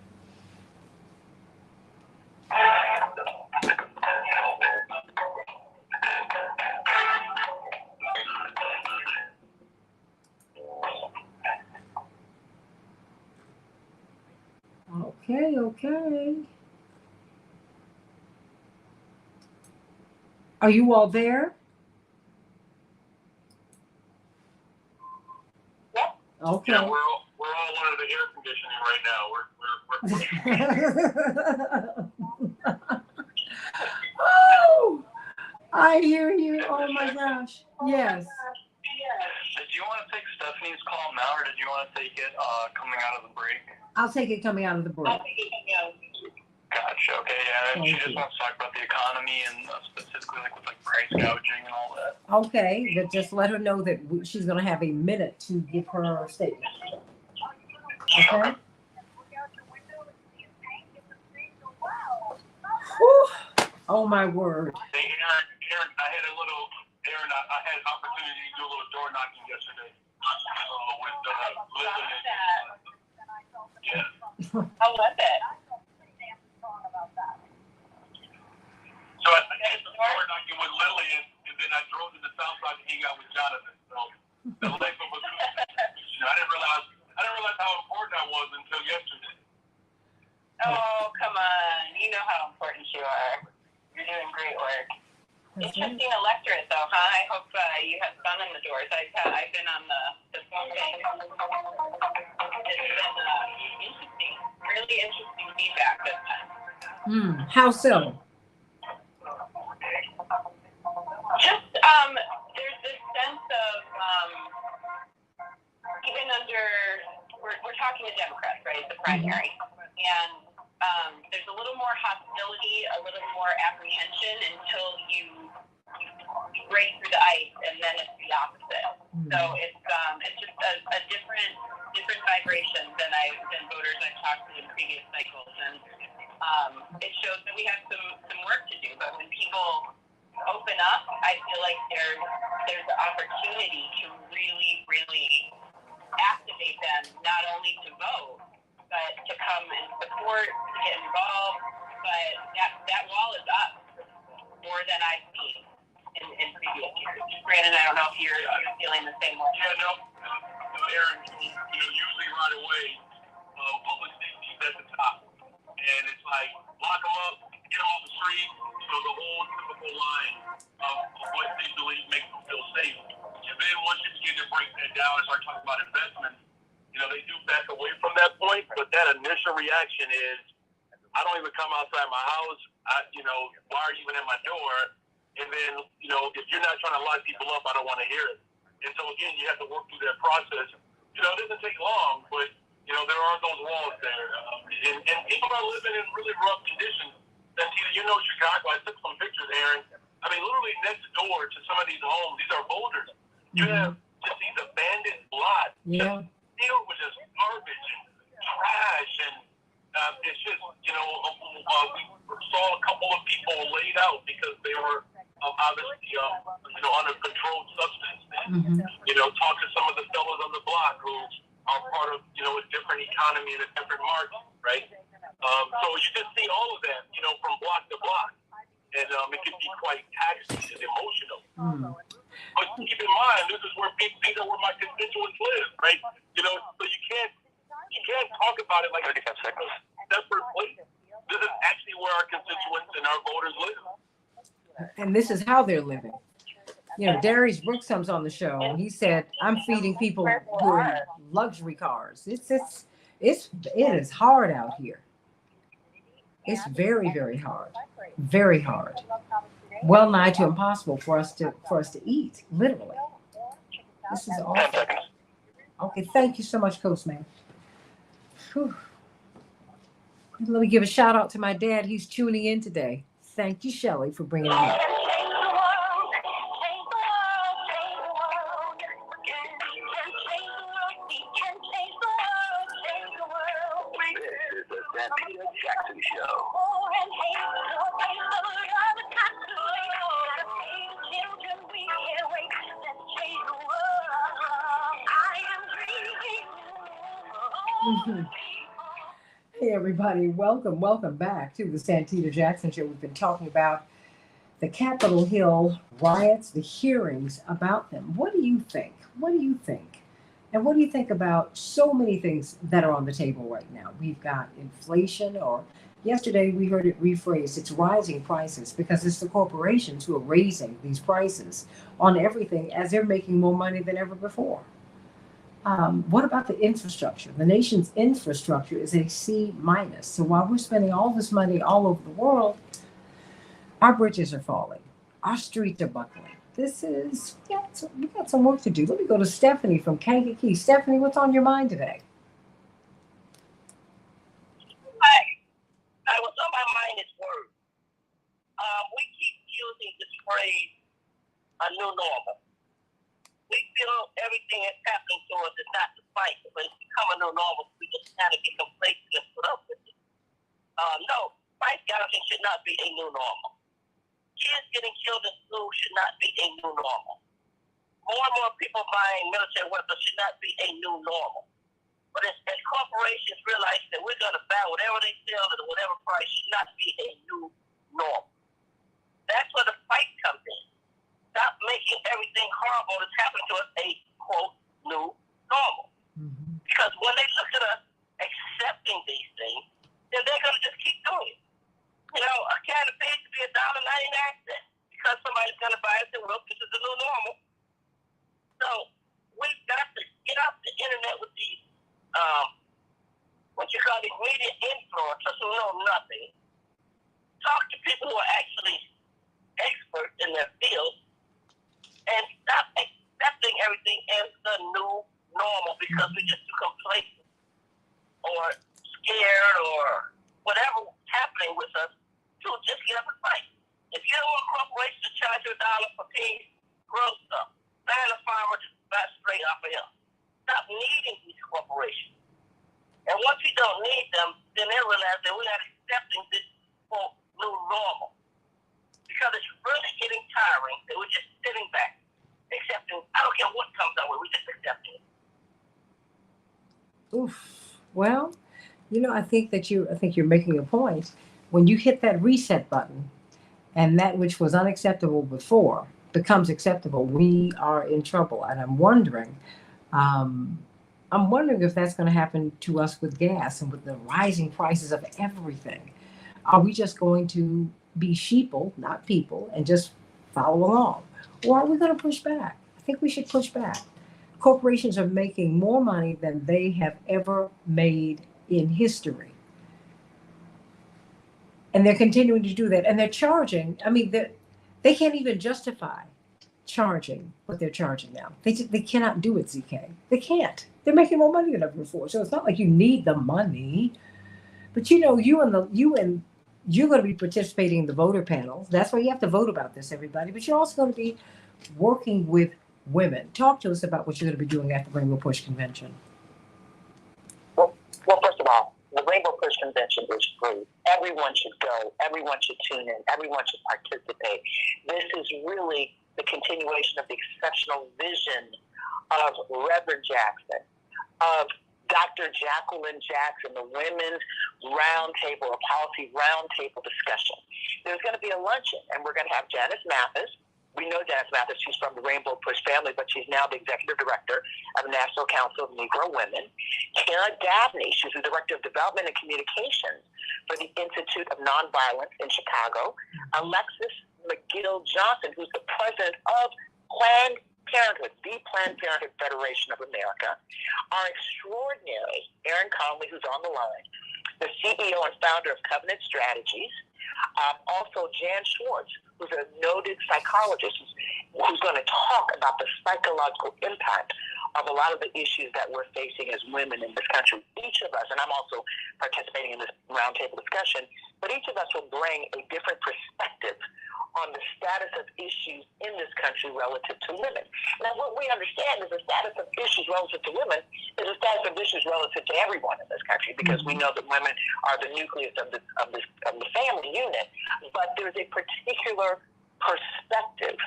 Okay. Are you all there? Yeah. Okay. Yeah, we're all under the air conditioning right now. Oh, I hear you. Oh my gosh. Yes. Did you want to take Stephanie's call now, or did you want to take it coming out of the break? I'll take it coming out of the break. Gotcha. Okay, yeah. And she Thank just you. wants to talk about the economy and specifically with price gouging and all that. Okay, but just let her know that she's going to have a minute to give her statement. Okay. Whew. Oh my word. Hey, Aaron, I had an opportunity to do a little door knocking yesterday with Liz and yeah. How was it? So I did some door knocking with Lily, and then I drove to the South Side to hang out with Jonathan. So the life of a good I didn't realize how important I was until yesterday. Oh, come on. You know how important you are. You're doing great work. Interesting electorate, though, huh? I hope you have fun in the doors. I've been on the phone bank. It's been interesting, really interesting feedback this time. How so? Just, there's this sense of, even under, we're talking to Democrats, right, the primary, and there's a little more hostility, a little more apprehension until you break through the ice, and then it's the opposite. So it's just a different vibration than voters I've talked to in previous cycles, and it shows that we have some work to do. But when people open up, I feel like there's an opportunity to really, really activate them not only to vote, but to come and support, to get involved. But that wall is up more than I've seen in previous years. Brandon, I don't know if you're feeling the same way. Yeah, no, Aaron, usually right away, public safety is at the top. And it's like, lock them up, get them off the street, the whole typical line of what they believe makes them feel safe. And then once you begin to break that down and start talking about investments, they do back away from that point, but that initial reaction is, I don't even come outside my house. Why are you even at my door? And then, if you're not trying to lock people up, I don't want to hear it. And so, again, you have to work through that process. It doesn't take long, but, there are those walls there. And people are living in really rough conditions. Santita, Chicago, I took some pictures, Aaron. I mean, literally next door to some of these homes, these are boulders. You have just these abandoned lots. Yeah. Filled with just garbage and trash, and it's just, we saw a couple of people laid out because they were obviously, on a controlled substance. And, talk to some of the fellows on the block who are part of, a different economy and a different market, right? So you just see all of that, from block to block, and it can be quite taxing and emotional. But keep in mind, these are where my constituents live, right? So you can't talk about it like a separate place. This is actually where our constituents and our voters live. And this is how they're living. Darius Brooks comes on the show and he said, I'm feeding people who are in luxury cars. It is hard out here. It's very, very hard. Very hard. Well nigh to impossible for us to eat, literally. This is awful. Okay, thank you so much, Coach Man. Whew. Let me give a shout out to my dad. He's tuning in today. Thank you, Shelley, for bringing it up. This is the Santita Jackson Show. Hey, everybody. Welcome back to the Santita Jackson Show. We've been talking about the Capitol Hill riots, the hearings about them. What do you think? What do you think? And what do you think about so many things that are on the table right now? We've got inflation, or yesterday we heard it rephrased, it's rising prices, because it's the corporations who are raising these prices on everything as they're making more money than ever before. What about the infrastructure? The nation's infrastructure is a C-. So while we're spending all this money all over the world, our bridges are falling. Our streets are buckling. We got some work to do. Let me go to Stephanie from Kankakee. Stephanie, what's on your mind today? Hi. What's on my mind is words. We keep using this phrase, a new normal. We feel everything that's happening to us is not the fight, but it's become a new normal. We just kind of get complacent and put up with it. No, price gouging should not be a new normal. Kids getting killed in school should not be a new normal. More and more people buying military weapons should not be a new normal. But as corporations realize that we're going to buy whatever they sell at whatever price should not be a new normal. That's where the fight comes in. Stop making everything horrible that's happened to us a, quote, new normal. Mm-hmm. Because when they look at us accepting these things, then they're going to just keep doing it. A can of fish to be $1.99 because somebody's going to buy it and say, well, this is the new normal. So we've got to get off the internet with these, what you call these media influencers who know nothing. Talk to people who are actually experts in their field and stop accepting everything as the new normal because we're just too complacent or scared or whatever happening with us to just get up and fight. If you don't want corporations to charge you $1 per piece, grow stuff. Find a farmer to buy straight off of him. Stop needing these corporations. And once you don't need them, then they realize that we're not accepting this quote new normal. Because it's really getting tiring that we're just sitting back, accepting, I don't care what comes our way, we're just accepting it. Oof. Well, I think you're making a point. When you hit that reset button, and that which was unacceptable before becomes acceptable, we are in trouble. And um, I'm wondering if that's going to happen to us with gas and with the rising prices of everything. Are we just going to be sheeple, not people, and just follow along? Or are we going to push back? I think we should push back. Corporations are making more money than they have ever made in history. And they're continuing to do that. And they're charging. I mean, they can't even justify charging what they're charging now. They cannot do it, ZK. They can't. They're making more money than ever before. So it's not like you need the money. But you're going to be participating in the voter panels. That's why you have to vote about this, everybody. But you're also going to be working with women. Talk to us about what you're going to be doing at the Rainbow Push Convention. Well, first of all, the Rainbow Push Convention is free. Everyone should go. Everyone should tune in. Everyone should participate. This is really the continuation of the exceptional vision of Reverend Jackson, of Dr. Jacqueline Jackson, the Women's Roundtable, a policy roundtable discussion. There's going to be a luncheon, and we're going to have Janice Mathis. We know Janice Mathis. She's from the Rainbow Push family, but she's now the executive director of the National Council of Negro Women. Kara Dabney, she's the director of development and communications for the Institute of Nonviolence in Chicago. Alexis McGill Johnson, who's the president of Planned Parenthood, the Planned Parenthood Federation of America. Our extraordinary Erin Connolly, who's on the line, the CEO and founder of Covenant Strategies. Also, Jan Schwartz, who's a noted psychologist, who's going to talk about the psychological impact of a lot of the issues that we're facing as women in this country. Each of us, and I'm also participating in this roundtable discussion, but each of us will bring a different perspective on the status of issues in this country relative to women. Now, what we understand is the status of issues relative to women is the status of issues relative to everyone in this country, because we know that women are the nucleus of the family unit. But there's a particular perspective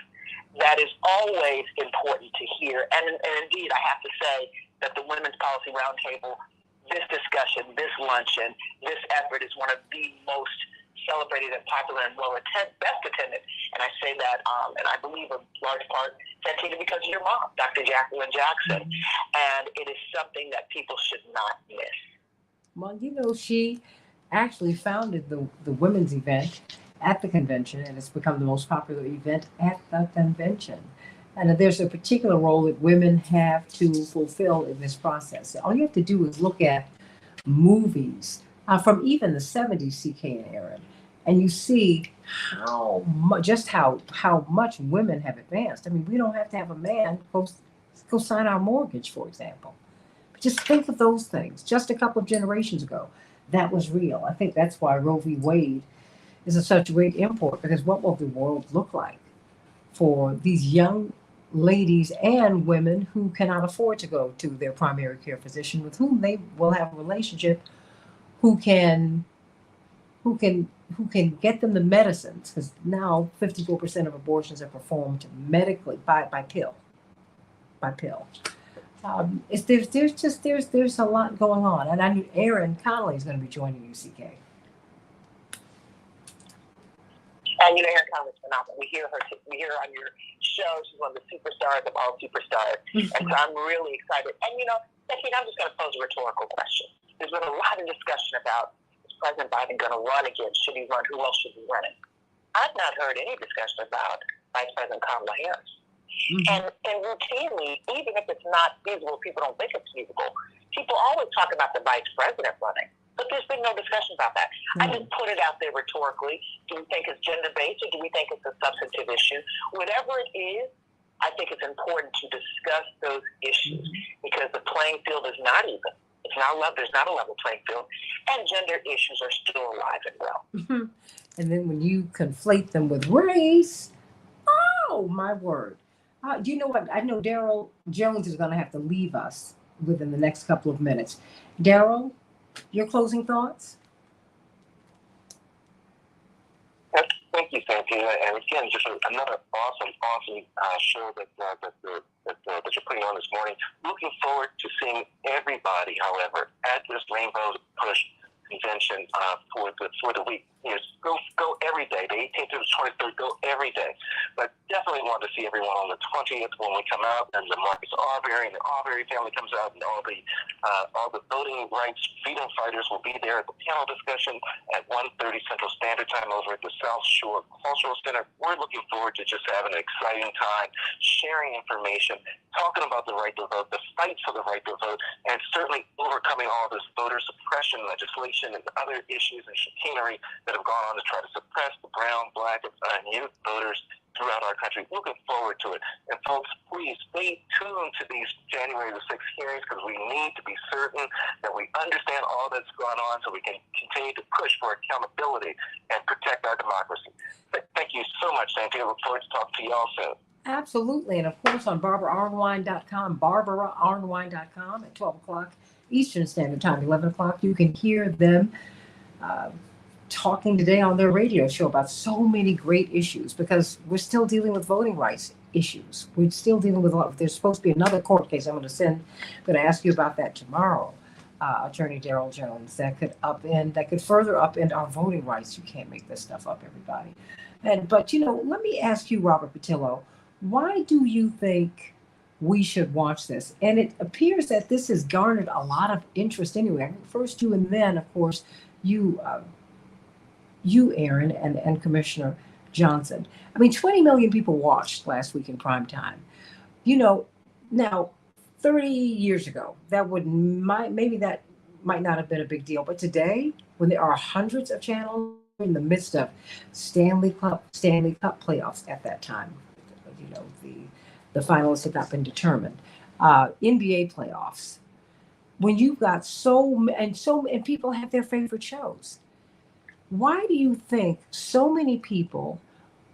that is always important to hear. And indeed, I have to say that the Women's Policy Roundtable, this discussion, this luncheon, this effort is one of the most celebrated and popular and best attended. And I say that, and I believe a large part, Santita, because of your mom, Dr. Jacqueline Jackson. And it is something that people should not miss. Well, she actually founded the women's event at the convention, and it's become the most popular event at the convention. And there's a particular role that women have to fulfill in this process. All you have to do is look at movies from even the 70s, CK and Aaron, and you see how much women have advanced. I mean, we don't have to have a man go sign our mortgage, for example. But just think of those things. Just a couple of generations ago, that was real. I think that's why Roe v. Wade is of such great import, because what will the world look like for these young ladies and women who cannot afford to go to their primary care physician, with whom they will have a relationship, who can get them the medicines, because now 54% of abortions are performed medically by pill. There's a lot going on, and I knew Erin Connolly is going to be joining you, CK. And Erin Connolly's phenomenal. We hear her on your show. She's one of the superstars of all superstars. And so I'm really excited. And Becky, I'm just going to pose a rhetorical question. There's been a lot of discussion about, is President Biden going to run again? Should he run? Who else should be running? I've not heard any discussion about Vice President Kamala Harris. And routinely, even if it's not feasible, people don't think it's feasible, people always talk about the vice president running. But there's been no discussion about that. I just put it out there rhetorically. Do we think it's gender-based, or do we think it's a substantive issue? Whatever it is, I think it's important to discuss those issues, because the playing field is not even. It's not level. There's not a level playing field, and gender issues are still alive and well. And then when you conflate them with race, oh my word! You know what? I know Daryl Jones is going to have to leave us within the next couple of minutes. Daryl, your closing thoughts? Thank you. you, Santita. And again, just another awesome show that you're putting on this morning. Looking forward to seeing everybody, however, at this Rainbow Push convention for the week. Go every day. The 18th to the 23rd, go every day. But definitely want to see everyone on the 20th when we come out, and the Marcus Aubrey and the Aubrey family comes out, and all the voting rights freedom fighters will be there at the panel discussion at 1:30 Central Standard Time over at the South Shore Cultural Center. We're looking forward to just having an exciting time, sharing information, talking about the right to vote, the fight for the right to vote, and certainly overcoming all this voter suppression legislation and other issues and chicanery that have gone on to try to suppress the brown, black, and youth voters throughout our country. Looking forward to it. And folks, please stay tuned to these January the 6th hearings, because we need to be certain that we understand all that's going on so we can continue to push for accountability and protect our democracy. Thank you so much, Santita. I look forward to talking to you all soon. Absolutely. And of course on barbaraarnwine.com at 12 o'clock Eastern Standard Time, 11 o'clock, you can hear them talking today on their radio show about so many great issues, because we're still dealing with voting rights issues. We're still dealing with a lot. There's supposed to be another court case I'm going to ask you about that tomorrow. Attorney Darrell Jones, that could further upend our voting rights. You can't make this stuff up, everybody. But let me ask you, Robert Patillo, why do you think we should watch this? And it appears that this has garnered a lot of interest anyway. First you, and then, of course, you, Aaron, and Commissioner Johnson. I mean, 20 million people watched last week in prime time. Now, 30 years ago, that might not have been a big deal. But today, when there are hundreds of channels in the midst of Stanley Cup playoffs at that time, the finalists had not been determined. NBA playoffs. When you've got and people have their favorite shows. Why do you think so many people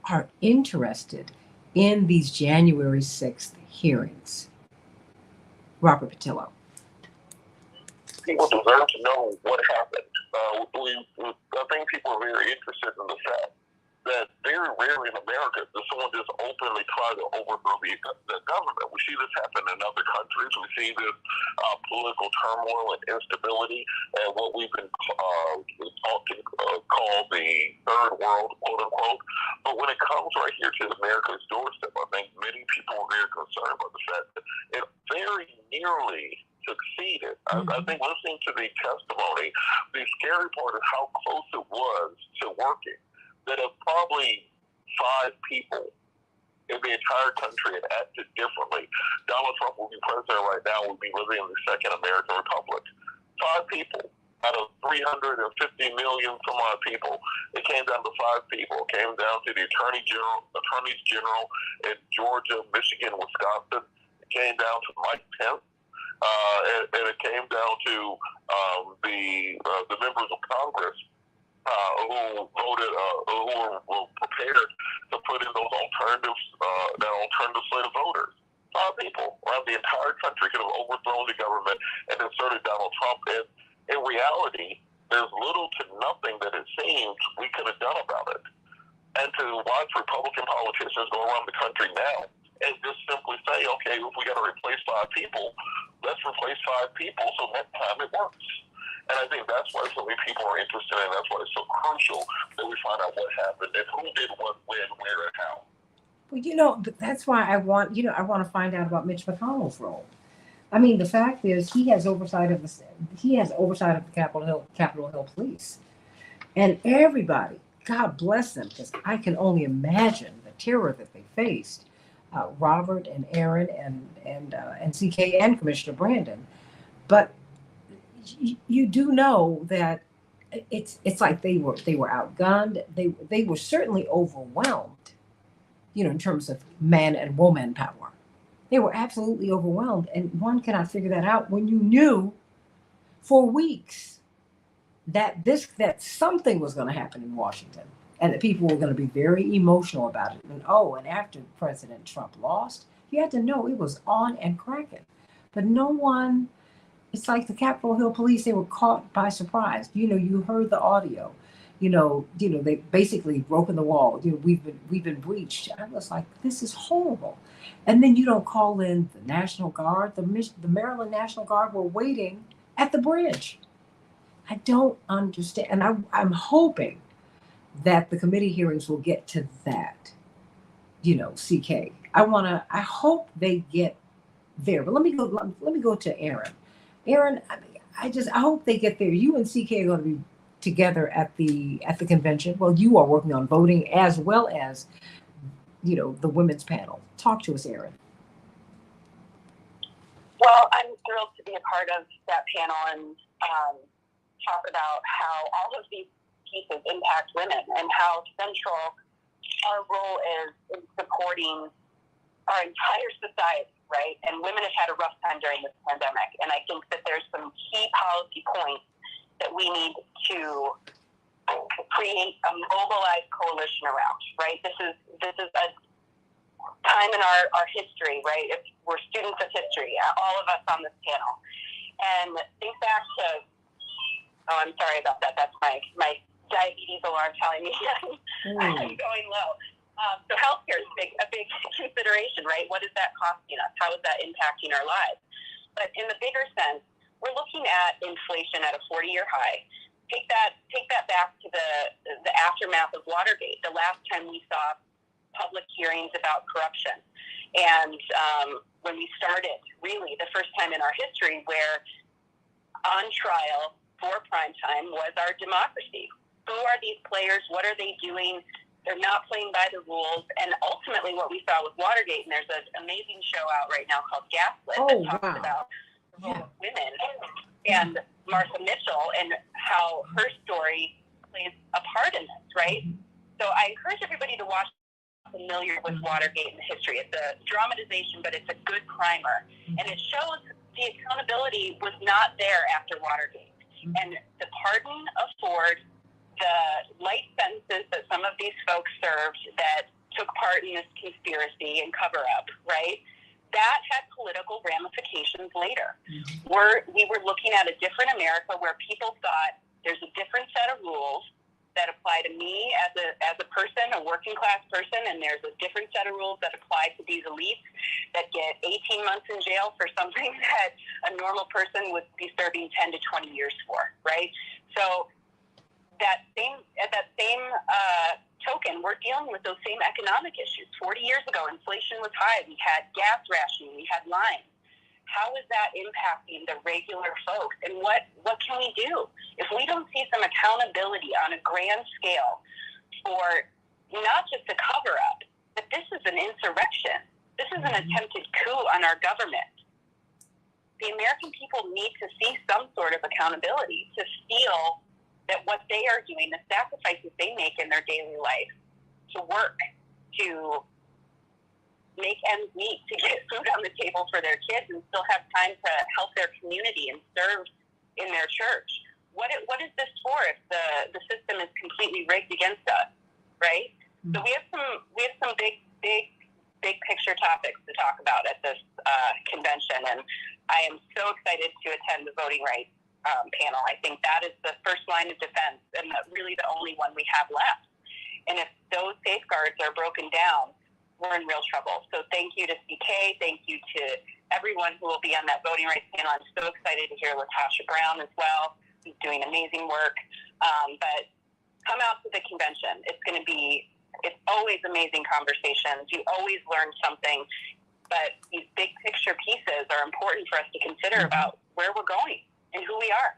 are interested in these January 6th hearings? Robert Patillo. People deserve to know what happened. I think people are very interested in the fact that very rarely in America does someone just openly try to overthrow the government. We see this happen in other countries. We see this political turmoil and instability and what we've been called the third world, quote unquote. But when it comes right here to America's doorstep, I think many people are very concerned about the fact that it very nearly succeeded. I think listening to the testimony, the scary part is how close it was to working. That if probably 5 people in the entire country had acted differently, Donald Trump will be president right now. We'll be living in the second American Republic. 5 people out of 350 million some odd people. It came down to 5 people. It came down to the attorneys general in Georgia, Michigan, Wisconsin. It came down to Mike Pence. And it came down to the members of Congress who voted, who were prepared to put in those alternative slate of voters. 5 people around the entire country could have overthrown the government and inserted Donald Trump. And in reality, there's little to nothing that it seems we could have done about it. And to watch Republican politicians go around the country now and just simply say, okay, if we got to replace 5 people, let's replace 5 people so next time it works. And I think that's why so many people are interested in it. That's why it's so crucial that we find out what happened and who did what, when, where, and how. Well, but that's why I want to find out about Mitch McConnell's role. I mean, the fact is he has oversight of the Capitol Hill Police. And everybody, God bless them, because I can only imagine the terror that they faced. Robert and Aaron and CK and Commissioner Brandon. But you do know that it's like they were outgunned. They were certainly overwhelmed, in terms of man and woman power. They were absolutely overwhelmed, and one cannot figure that out when you knew for weeks that something was going to happen in Washington, and that people were going to be very emotional about it. And after President Trump lost, you had to know it was on and cracking. But no one. It's like the Capitol Hill Police, they were caught by surprise. You heard the audio. They basically broken the wall. We've been breached. I was like, this is horrible. And then you don't call in the National Guard. The Maryland National Guard were waiting at the bridge. I don't understand. And I'm hoping that the committee hearings will get to that, CK. I hope they get there. But let me go to Aaron. Aaron, I hope they get there. You and CK are going to be together at the convention. Well, you are working on voting as well as, the women's panel. Talk to us, Aaron. Well, I'm thrilled to be a part of that panel and talk about how all of these pieces impact women and how central our role is in supporting our entire society, right? And women have had a rough time during this pandemic. And I think that there's some key policy points that we need to create a mobilized coalition around, right? This is a time in our history, right? If we're students of history, all of us on this panel. And think back to, I'm sorry about that. That's my diabetes alarm telling me I'm going low. So healthcare is a big consideration, right? What is that costing us? How is that impacting our lives? But in the bigger sense, we're looking at inflation at a 40-year high. Take that back to the aftermath of Watergate, the last time we saw public hearings about corruption. And when we started, really, the first time in our history where on trial for prime time was our democracy. Who are these players? What are they doing? They're not playing by the rules. And ultimately what we saw with Watergate, and there's an amazing show out right now called Gaslit that talks about the role of women and Martha Mitchell and how her story plays a part in this, right? So I encourage everybody to watch familiar with Watergate and the history. It's a dramatization, but it's a good primer. And it shows the accountability was not there after Watergate. And the pardon of Ford, the light sentences that some of these folks served that took part in this conspiracy and cover-up, right? That had political ramifications later. We were looking at a different America where people thought there's a different set of rules that apply to me as a person, a working class person, and there's a different set of rules that apply to these elites that get 18 months in jail for something that a normal person would be serving 10 to 20 years for, right? So at that same token, we're dealing with those same economic issues. 40 years ago, inflation was high. We had gas rationing. We had lines. How is that impacting the regular folks? And what can we do? If we don't see some accountability on a grand scale for not just a cover-up, but this is an insurrection. This is an attempted coup on our government. The American people need to see some sort of accountability to feel that what they are doing, the sacrifices they make in their daily life to work, to make ends meet, to get food on the table for their kids and still have time to help their community and serve in their church. What is this for if the system is completely rigged against us, right? So we have some big picture topics to talk about at this convention, and I am so excited to attend the voting rights panel. I think that is the first line of defense and really the only one we have left. And if those safeguards are broken down, we're in real trouble. So thank you to CK. Thank you to everyone who will be on that voting rights panel. I'm so excited to hear Latasha Brown as well, who's doing amazing work. But come out to the convention. It's always amazing conversations. You always learn something. But these big picture pieces are important for us to consider about where we're going and who we are.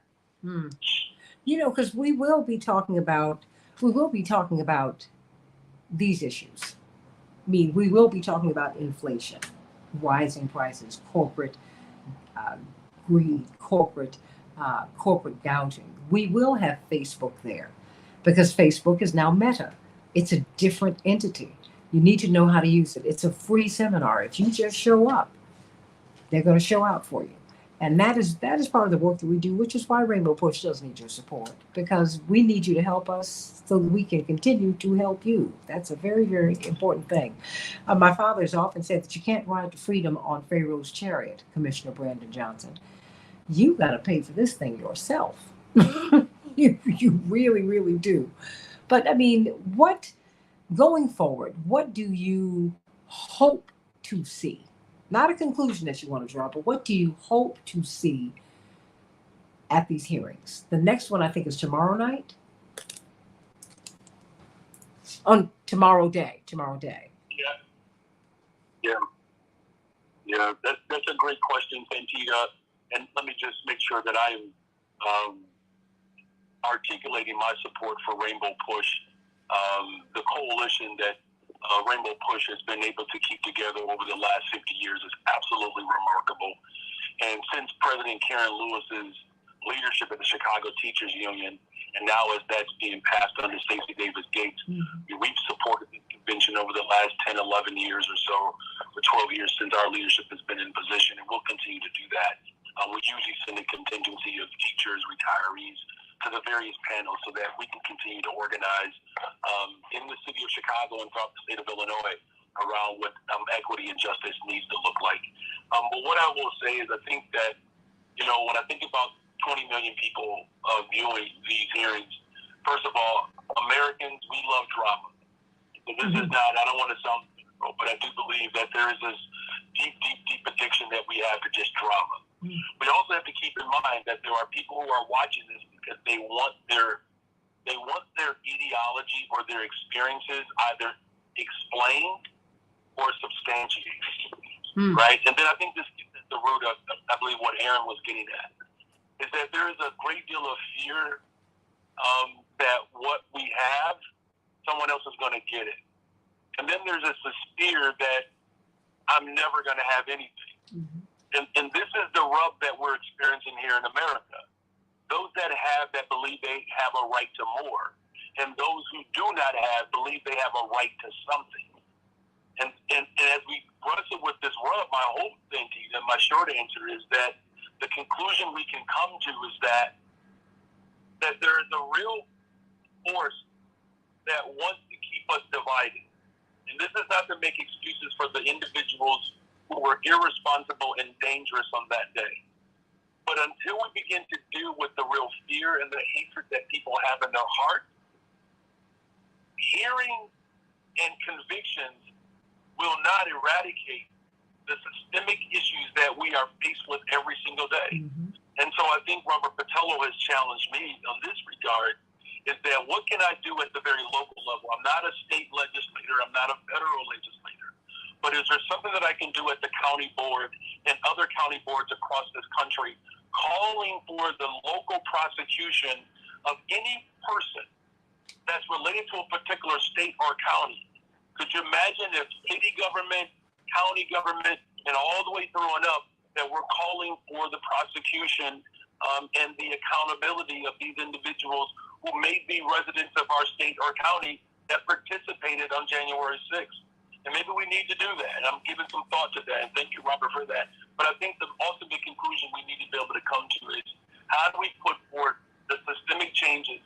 Because we will be talking about these issues. I mean, we will be talking about inflation, rising prices, corporate greed, corporate gouging. We will have Facebook there because Facebook is now Meta. It's a different entity. You need to know how to use it. It's a free seminar. If you just show up, they're going to show out for you. And that is part of the work that we do, which is why Rainbow Push does need your support, because we need you to help us so that we can continue to help you. That's a very, very important thing. My father has often said that you can't ride to freedom on Pharaoh's chariot, Commissioner Brandon Johnson. You got to pay for this thing yourself. You really, really do. But I mean, what going forward, what do you hope to see? Not a conclusion that you want to draw, but what do you hope to see at these hearings? The next one, I think, is tomorrow night. On tomorrow day. Yeah. That's a great question, Santita. And let me just make sure that I am articulating my support for Rainbow Push, the coalition that Rainbow Push has been able to keep together over the last 50 years is absolutely remarkable. And since President Karen Lewis's leadership at the Chicago Teachers Union, and now as that's being passed under Stacey Davis Gates, we've supported this convention over the last 10, 11 years or so, for 12 years since our leadership has been in position, and we'll continue to do that. We usually send a contingency of teachers, retirees, to the various panels so that we can continue to organize in the city of Chicago and throughout the state of Illinois around what equity and justice needs to look like. But what I will say is I think that, when I think about 20 million people viewing these hearings, first of all, Americans, we love drama. So this is not, I don't want to sound, but I do believe that there is this deep addiction that we have to just drama. We also have to keep in mind that there are people who are watching this because they want their ideology or their experiences either explained or substantiated, right? And then I think this is the root of, I believe, what Aaron was getting at, is that there is a great deal of fear that what we have, someone else is going to get it. And then there's this fear that I'm never going to have anything. And this is the rub that we're experiencing here in America. Those that have that believe they have a right to more, and those who do not have believe they have a right to something. And as we wrestle with this rub, my hope, thinking, and my short answer is that the conclusion we can come to is that there is a real force that wants to keep us divided. And this is not to make excuses for the individuals who were irresponsible and dangerous on that day. But until we begin to deal with the real fear and the hatred that people have in their heart, hearing and convictions will not eradicate the systemic issues that we are faced with every single day. And so I think Robert Patello has challenged me on this regard, is that what can I do at the very local level? I'm not a state legislator, I'm not a federal legislator, but is there something that I can do at the county board and other county boards across this country, calling for the local prosecution of any person that's related to a particular state or county? Could you imagine if city government, county government, and all the way through and up, that we're calling for the prosecution and the accountability of these individuals who may be residents of our state or county that participated on January 6th? And maybe we need to do that. And I'm giving some thought to that. And thank you, Robert, for that. But I think the ultimate conclusion we need to be able to come to is, how do we put forth the systemic changes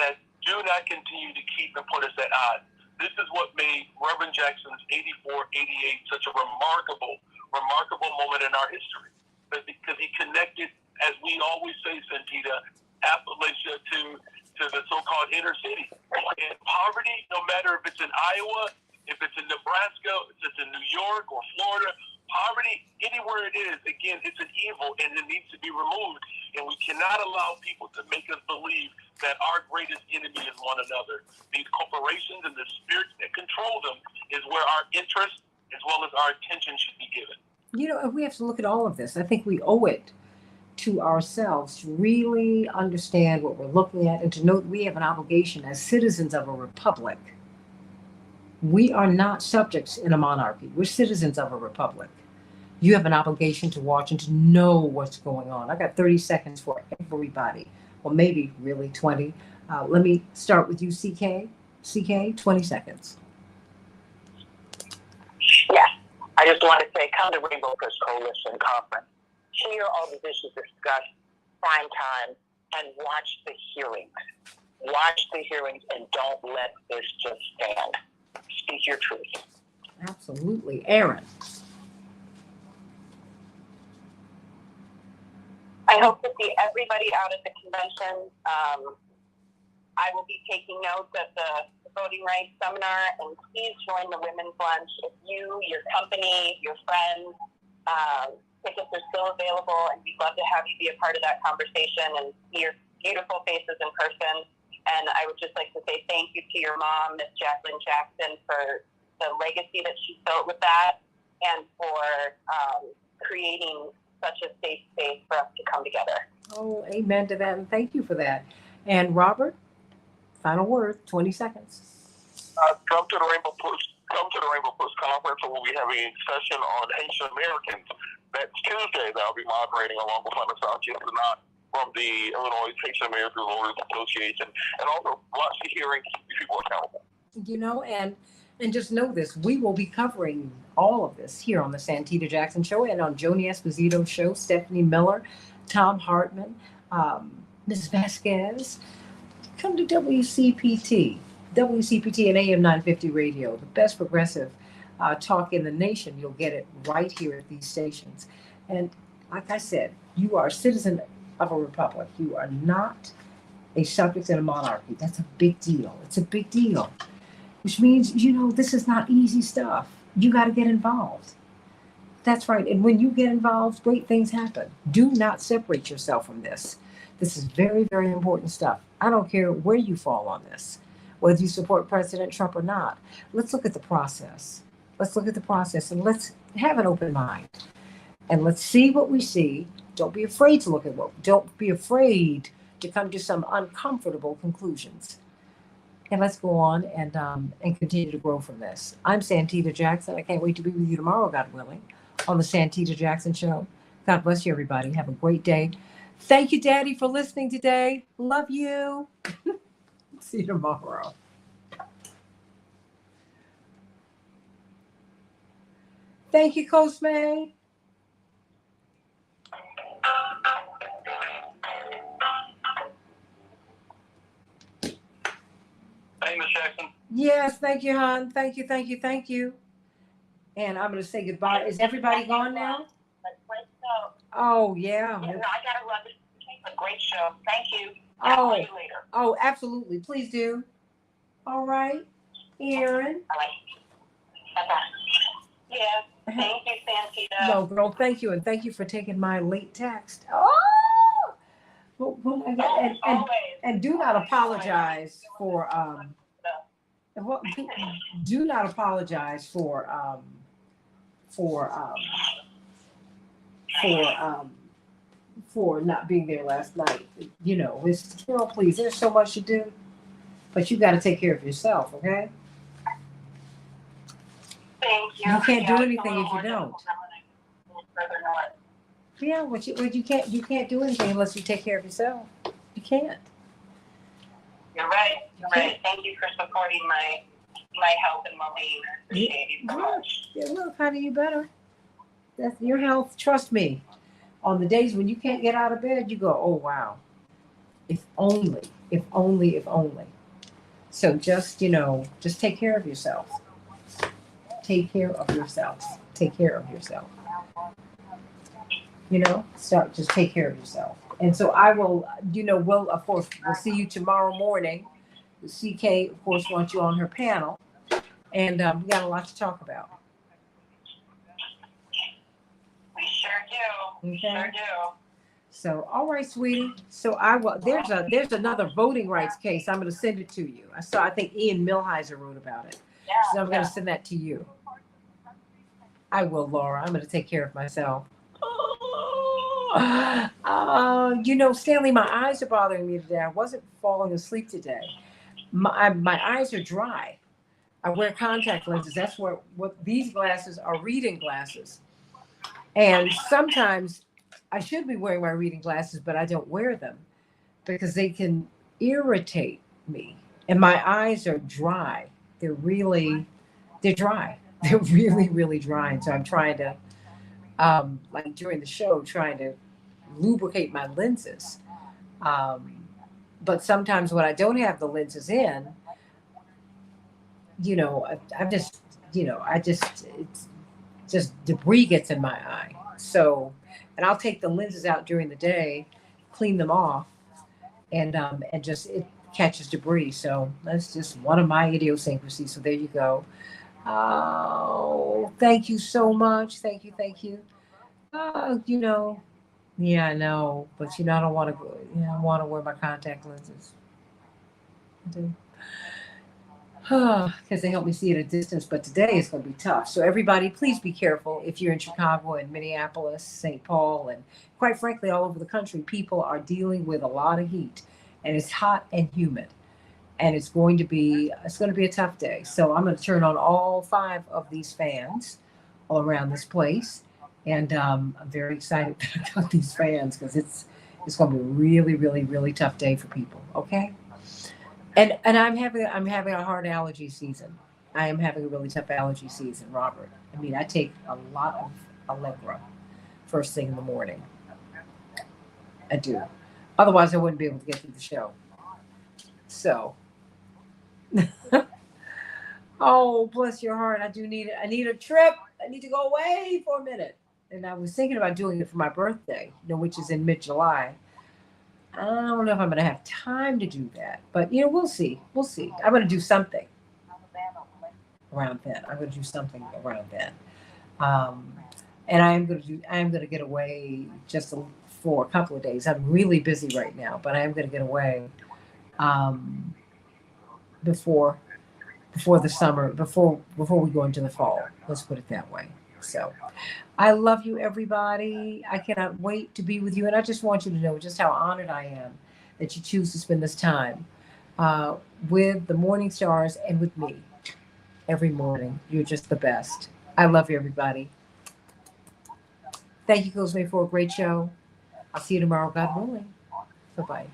that do not continue to keep and put us at odds? This is what made Reverend Jackson's 84, 88 such a remarkable moment in our history. Because he connected, as we always say, Santita, Appalachia to the so-called inner city. And poverty, no matter if it's in Iowa, if it's in Nebraska, if it's in New York or Florida, poverty, anywhere it is, again, it's an evil and it needs to be removed. And we cannot allow people to make us believe that our greatest enemy is one another. These corporations and the spirits that control them is where our interest as well as our attention should be given. We have to look at all of this. I think we owe it to ourselves to really understand what we're looking at and to know that we have an obligation as citizens of a republic. We are not subjects in a monarchy. We're citizens of a republic. You have an obligation to watch and to know what's going on. I got 30 seconds for everybody. Well, maybe really 20. Let me start with you, CK. CK, 20 seconds. Yes. I just want to say, come to Rainbow Push Coalition Conference. Hear all the issues discussed, prime time, and watch the hearings. Watch the hearings and don't let this just stand. Speak your truth. Absolutely. Aaron. I hope to see everybody out at the convention. I will be taking notes at the voting rights seminar, and please join the women's lunch. If you, your company, your friends, tickets are still available, and we'd love to have you be a part of that conversation and see your beautiful faces in person. And I would just like to say thank you to your mom, Miss Jacqueline Jackson, for the legacy that she built with that, and for creating such a safe space for us to come together. Oh, amen to that, and thank you for that. And Robert, final word, 20 seconds. Come to the Rainbow Push Conference, where we'll be having a session on Haitian Americans. That's Tuesday that I'll be moderating along with Santita from the Illinois Haitian American Lawyers Association, and also watch the hearings to keep people accountable. You know, and just know this, we will be covering all of this here on the Santita Jackson Show and on Joni Esposito's show, Stephanie Miller, Tom Hartman, Ms. Vasquez. Come to WCPT and AM 950 Radio, the best progressive talk in the nation. You'll get it right here at these stations. And like I said, you are a citizen of a republic. You are not a subject in a monarchy. That's a big deal. It's a big deal. Which means, you know, this is not easy stuff. You got to get involved. That's right. And when you get involved, great things happen. Do not separate yourself from this. This is very, very important stuff. I don't care where you fall on this, whether you support President Trump or not. Let's look at the process. Let's look at the process, and let's have an open mind. And let's see what we see. Don't be afraid to look at don't be afraid to come to some uncomfortable conclusions. And let's go on and continue to grow from this. I'm Santita Jackson. I can't wait to be with you tomorrow, God willing, on the Santita Jackson Show. God bless you, everybody. Have a great day. Thank you, Daddy, for listening today. Love you. See you tomorrow. Thank you, Coach May. Hey, Ms. Jackson. Yes, thank you, hon. Thank you. And I'm going to say goodbye. Is everybody gone now? Oh, yeah. I got to run. This is a great show. Thank you. Oh. I'll see you later. Oh, absolutely. Please do. All right. Aaron. All right. Bye-bye. Yes. Thank you, Santita. No, girl, thank you. And thank you for taking my late text. Oh! And do not apologize for do not apologize for not being there last night. You know, it's, girl, please, there's so much to do, but you got to take care of yourself, okay? Thank you. You can't do anything if you don't. Yeah, but you can't do anything unless you take care of yourself. You can't. You're right. Thank you for supporting my health and well-being. I appreciate you so much. Yeah, look, honey, you better. That's your health. Trust me. On the days when you can't get out of bed, you go, oh, wow. If only. So just take care of yourself. Take care of yourself. Just take care of yourself. And so I will, we'll see you tomorrow morning. The CK, of course, wants you on her panel. And we got a lot to talk about. We sure do. Okay. So, all right, sweetie. So there's another voting rights case. I'm going to send it to you. I think Ian Millhiser wrote about it. Yeah, so I'm going to send that to you. I will, Laura. I'm going to take care of myself. Stanley, my eyes are bothering me today. I wasn't falling asleep today. My eyes are dry. I wear contact lenses. That's what these glasses are, reading glasses. And sometimes I should be wearing my reading glasses, but I don't wear them because they can irritate me. And my eyes are dry. They're dry. They're really, really dry. And so I'm trying to, like during the show, trying to lubricate my lenses. But sometimes when I don't have the lenses in, it's just debris gets in my eye. So, and I'll take the lenses out during the day, clean them off, and catches debris. So that's just one of my idiosyncrasies. So there you go. Oh, thank you so much. Thank you. Thank you. Yeah, I know, but I don't want to go. I want to wear my contact lenses. I do. Because they help me see at a distance, but today is going to be tough. So everybody, please be careful. If you're in Chicago and Minneapolis, St. Paul, and quite frankly, all over the country, people are dealing with a lot of heat, and it's hot and humid, and it's going to be a tough day. So I'm going to turn on all 5 of these fans all around this place, and I'm very excited about these fans because it's going to be a really, really, really tough day for people. Okay. And I'm having a hard allergy season. I am having a really tough allergy season, Robert. I mean, I take a lot of Allegra first thing in the morning. I do. Otherwise, I wouldn't be able to get through the show. So, oh, bless your heart. I need a trip. I need to go away for a minute. And I was thinking about doing it for my birthday, which is in mid-July. I don't know if I'm going to have time to do that, but we'll see. We'll see. I'm going to do something around then. And I am going to get away just for a couple of days. I'm really busy right now, but I am going to get away before the summer, before we go into the fall. Let's put it that way. So I love you, everybody. I cannot wait to be with you. And I just want you to know just how honored I am that you choose to spend this time with the Morning Stars and with me every morning. You're just the best. I love you, everybody. Thank you, Cosme, for a great show. I'll see you tomorrow, God willing. Bye-bye.